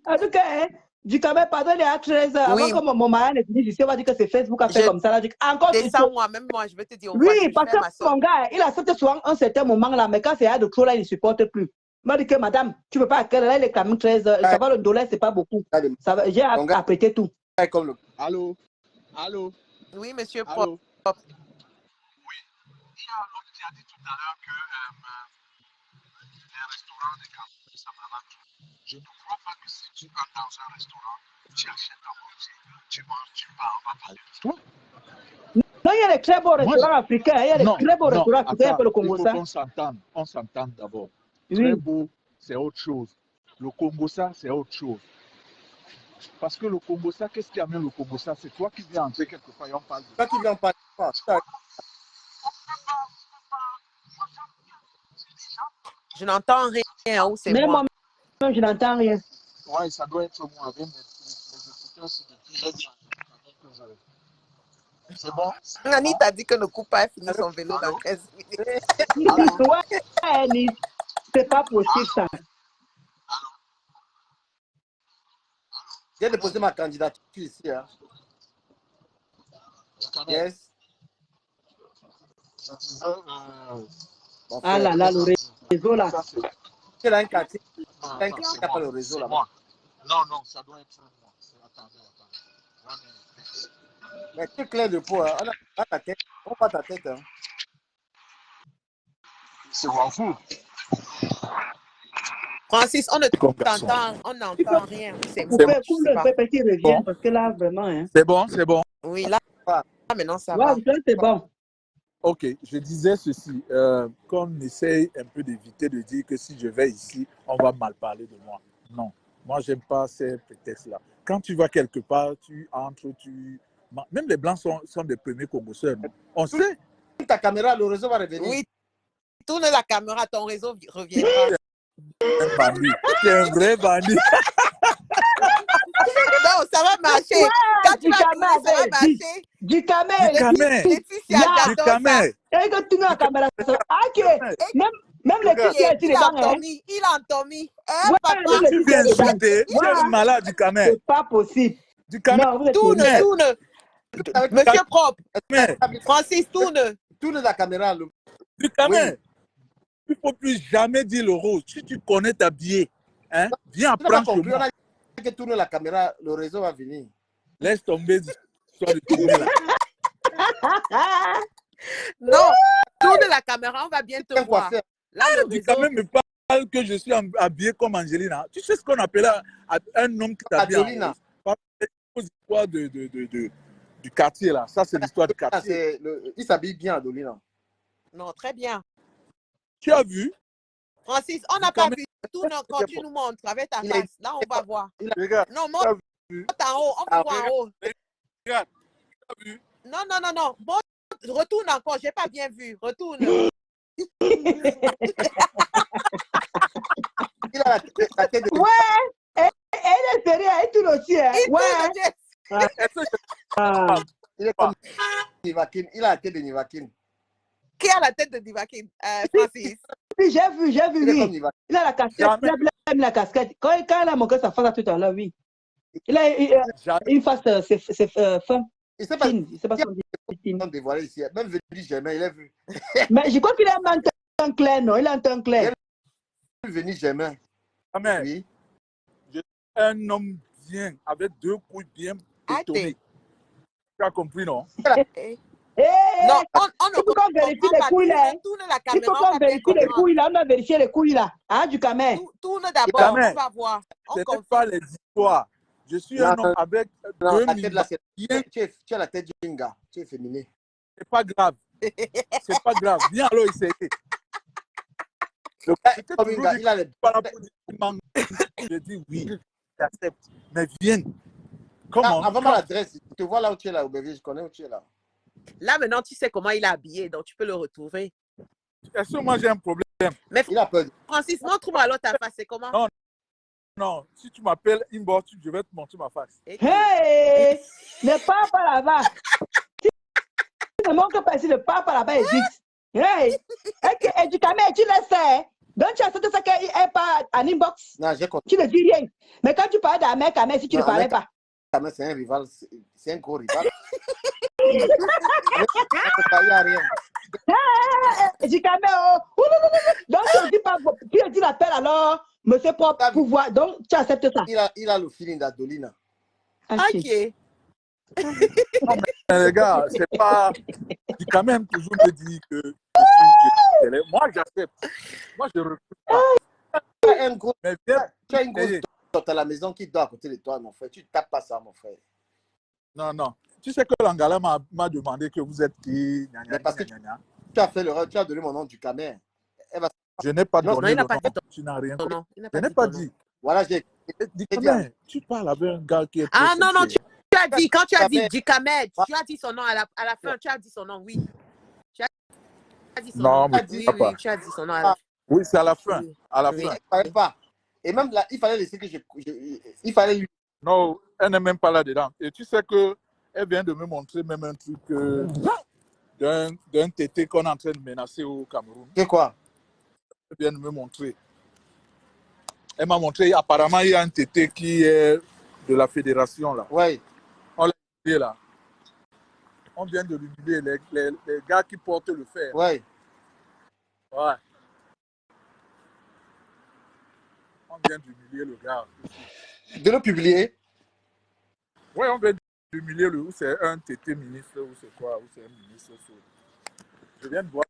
en tout cas, Du Cameroun, pardon, il est à 13h. Avant que mon mari ne finisse ici, on va dire que c'est Facebook a fait comme ça. Là, encore descends moi-même, moi, je vais te dire au revoir. Oui, parce que mon gars, il accepte souvent un certain moment là, mais quand c'est à de trop là, il ne supporte plus. Il m'a dit que madame, tu ne peux pas à quelle heure, il est quand même 13h. Ça va, le dollar, c'est pas beaucoup. J'ai apprécié tout. Allô? Allô? Oui, monsieur Allô? Propre. Oui, il y a l'autre qui a dit tout à l'heure que les restaurants de Cameroun, ça m'arrange. Je ne crois pas que si tu vas dans un restaurant, tu achètes à manger, tu manges, tu pars, on va parler de toi. Non, il y a des très beaux restaurants africains. Il y a des très beaux restaurants africains pour le Congo. Il faut qu'on s'entende. On s'entende d'abord. Très beau, c'est autre chose. Le Congo, ça, c'est autre chose. Parce que le Congo, ça, qu'est-ce qui amène le Congo, ça? C'est toi qui viens entrer quelque part et on parle. Toi qui viens en parler. Je n'entends rien. Où c'est moi? Moi, je n'entends rien. Oui, ça doit être moi. Avec mes écouteurs, c'est depuis j'ai dit. C'est bon? Nani t'a dit que ne coupe pas, finit son vélo dans 15 minutes. C'est pas possible ça. J'ai déposé ma candidature ici. Hein. Yes. Ah là là, le réseau là. C'est là un quartier. Il n'y a pas le réseau là-bas. Non, ça doit être moi. Attendez. Mais tu es clair de peau, hein. On a ta tête. On voit ta tête. Hein. C'est fou. Francis, on ne t'entend, on n'entend rien. C'est bon. Petit revient parce que là, vraiment. Hein. C'est bon? Oui, là maintenant ça va. Ouais, c'est bon. Ok, je disais ceci. Qu'on essaye un peu d'éviter de dire que si je vais ici, on va mal parler de moi. Non, moi, j'aime pas ces prétextes-là. Quand tu vas quelque part, tu entres, même les Blancs sont des premiers Congolais. On sait. Ta caméra, le réseau va revenir. Oui, tourne la caméra, ton réseau reviendra. Un bandit. C'est un vrai bandit. Non, ça va marcher. Ouais, quand tu vas tourner, ça va marcher. Du camé. Et que tu la caméra. Ok. Même les petits il a entendu. Tu viens chuter. Tu es malade du camé. C'est pas possible. Du camé. Tourne. Monsieur Propre. Francis, tourne. Tourne la caméra. Du camé. Il ne faut plus jamais dire le rose. Si tu connais ta billet, hein, viens apprendre sur moi. Que tourne la caméra, le réseau va venir. Laisse tomber l'histoire de tourner là. Non, tourne la caméra, on va bien te voir. Là, le réseau... quand même me parle que je suis habillé comme Angelina. Tu sais ce qu'on appelle un homme qui t'habille. Angelina. L'histoire du quartier là. Ça, c'est l'histoire du quartier. Il s'habille bien, Angelina. Non, très bien. Tu as vu? Francis, on n'a pas vu. Tourne encore, tu nous montres avec ta face. Là, on va voir. Regarde, non, monte en haut. On peut voir en haut. Regarde, tu as vu? Non. Bon, retourne encore. Je n'ai pas bien vu. Retourne. Il a la tête de... Ouais. Elle est sérieuse. Elle tourne aussi. Ouais. Il est comme Nivakin. Il a la tête de Nivakin. Qui a la tête de Nivakin? Francis. Oui, j'ai vu, oui. Il a la casquette, il a la casquette. Quand il a montré sa face tout à l'heure, oui. Il a une face, c'est fin. Il ne sait pas si on dévoilé ici. Même Veni Germain, il a vu. Mais je crois qu'il a un teint clair, non? Il a un teint clair. Veni Germain. Oui. Je suis un homme bien, avec 2 couilles bien bétonnées. Tu as compris, non? Non, on ne peut pas vérifier les couilles là. Tourne la Il faut qu'on vérifie les couilles là. On a vérifié les couilles là. Hein, du camé. Tourne d'abord, on va voir. Ce n'est pas les histoires. Je suis un homme avec 2 millions. Tu as la tête d'un gars. Tu es féminin. C'est pas grave. C'est pas grave. Viens alors essayer. Il a les... Je dis oui, j'accepte. Mais viens. Comment? Avant l'adresse, tu te vois là où tu es là, au bébé. Je connais où tu es là. Là, maintenant, tu sais comment il est habillé, donc tu peux le retrouver. Est-ce que moi j'ai un problème? Mais il a peur. Francis, montre-moi alors ta face, c'est comment? Non, si tu m'appelles inbox, je vais te montrer ma face. Hey! Ne pars pas là-bas. Tu ne montres pas ici, ne pars pas là-bas, existe. Hey! Et du camé, tu le sais. Donc, tu acceptes ça qu'elle part en inbox. Non, j'ai compris. Tu ne dis rien. Mais quand tu parles d'Ahmed Kamel, si tu ne parlais pas. Kamel, c'est un rival. C'est un gros rival. Il n'y a rien. Dis Kamel, oh. Donc, tu dis l'appel alors, monsieur propre pouvoir. Donc, tu acceptes ça. Il a le feeling d'Adolina. Ok. Les gars, c'est pas. Tu quand même toujours me dis que moi, j'accepte. Moi, je ne recrute pas. Tu as une grosse tante à la maison qui dort à côté de toi, mon frère. Tu ne tapes pas ça, mon frère. Non. Tu sais que l'Angala m'a demandé que vous êtes qui. Mais parce que tu as fait l'erreur, tu as donné mon nom du Camer. Je n'ai pas donné le nom. Tu n'as rien dit. Je n'ai pas dit. Voilà, j'ai dit. Tu parles avec un gars qui est. Ah non, tu as dit, quand tu as dit Dikamed, tu as dit son nom à la fin, tu as dit son nom, oui. Tu as dit son nom. Mais oui, tu as dit son nom à la fin. Oui, c'est à la fin. À la fin. Il ne fallait pas. Et même là, il fallait laisser que il fallait lui. Non, elle n'est même pas là-dedans. Et tu sais qu'elle vient de me montrer même un truc d'un tété qu'on est en train de menacer au Cameroun. C'est quoi? Elle vient de me montrer. Elle m'a montré, apparemment, il y a un tété qui est de la fédération, là. Oui. On l'a humilié, là. On vient de l'humilier, les gars qui portent le fer. Oui. Ouais. On vient d'humilier le gars. De le publier? Oui, on vient d'humilier le. Ou c'est un tété ministre, ou c'est quoi, ou c'est un ministre. Je viens de voir.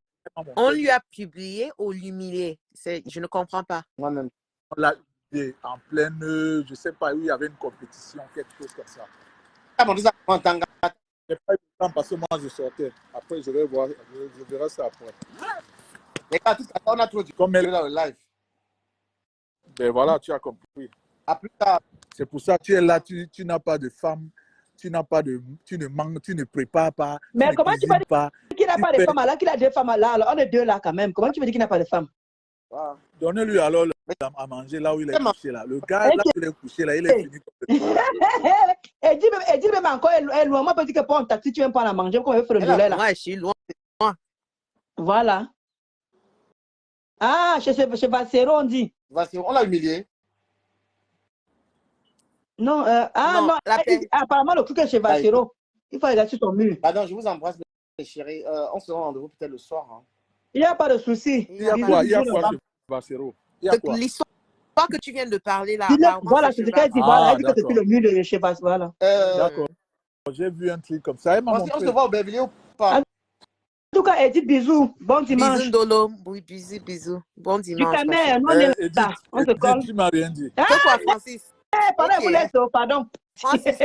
On lui a publié ou l'humilié? Je ne comprends pas. Moi-même. On l'a humilié en pleine, je ne sais pas où il y avait une compétition, quelque chose comme ça. Ah, bon, ça en tant que. Je n'ai pas eu le temps parce que moi je sortais. Après, je vais voir, je verrai ça après. Mais quand on a trop du comme elle dans le live. Ben voilà, tu as compris. À plus tard. C'est pour ça que tu es là, tu n'as pas de femme, tu ne manques, tu ne prépares pas. Mais comment tu peux dire qu'il n'a pas de femme là, qu'il a deux femmes là, alors on est deux là quand même. Comment tu veux dire qu'il n'a pas de femme? Wow. Donnez-lui alors à manger là où il est couché là. Le gars là où il est couché là, il est fini. Et dis même encore, elle loin. Moi, je peux dire que pour un taxi, tu viens pas la manger, comme il fait le lait là. Ouais, je suis loin. Voilà. Ah, chez Vassero, on dit. Vassero, on l'a humilié. Non, apparemment, le truc est chez Vassero. Il faut regarder sur ton mur. Pardon, je vous embrasse, mes chéris. On se rend rendez-vous peut-être le soir. Hein. Il n'y a pas de souci. Il y a quoi chez Vassero? L'histoire que tu viens de parler là. Voilà, c'est ce qu'elle dit. Voilà, elle dit que c'est sur le mur de chez Vassero. Voilà. D'accord. J'ai vu un truc comme ça. On se voit au Beverly ou pas? En tout cas, elle dit bisous. Bon dimanche. Bisous, Dolo. Oui, bisous. Bon dimanche. Du Camer, on est là. On se colle. Tu m'as rien dit. C'est quoi, Francis? Pardon, vous l'êtes, pardon. Francis,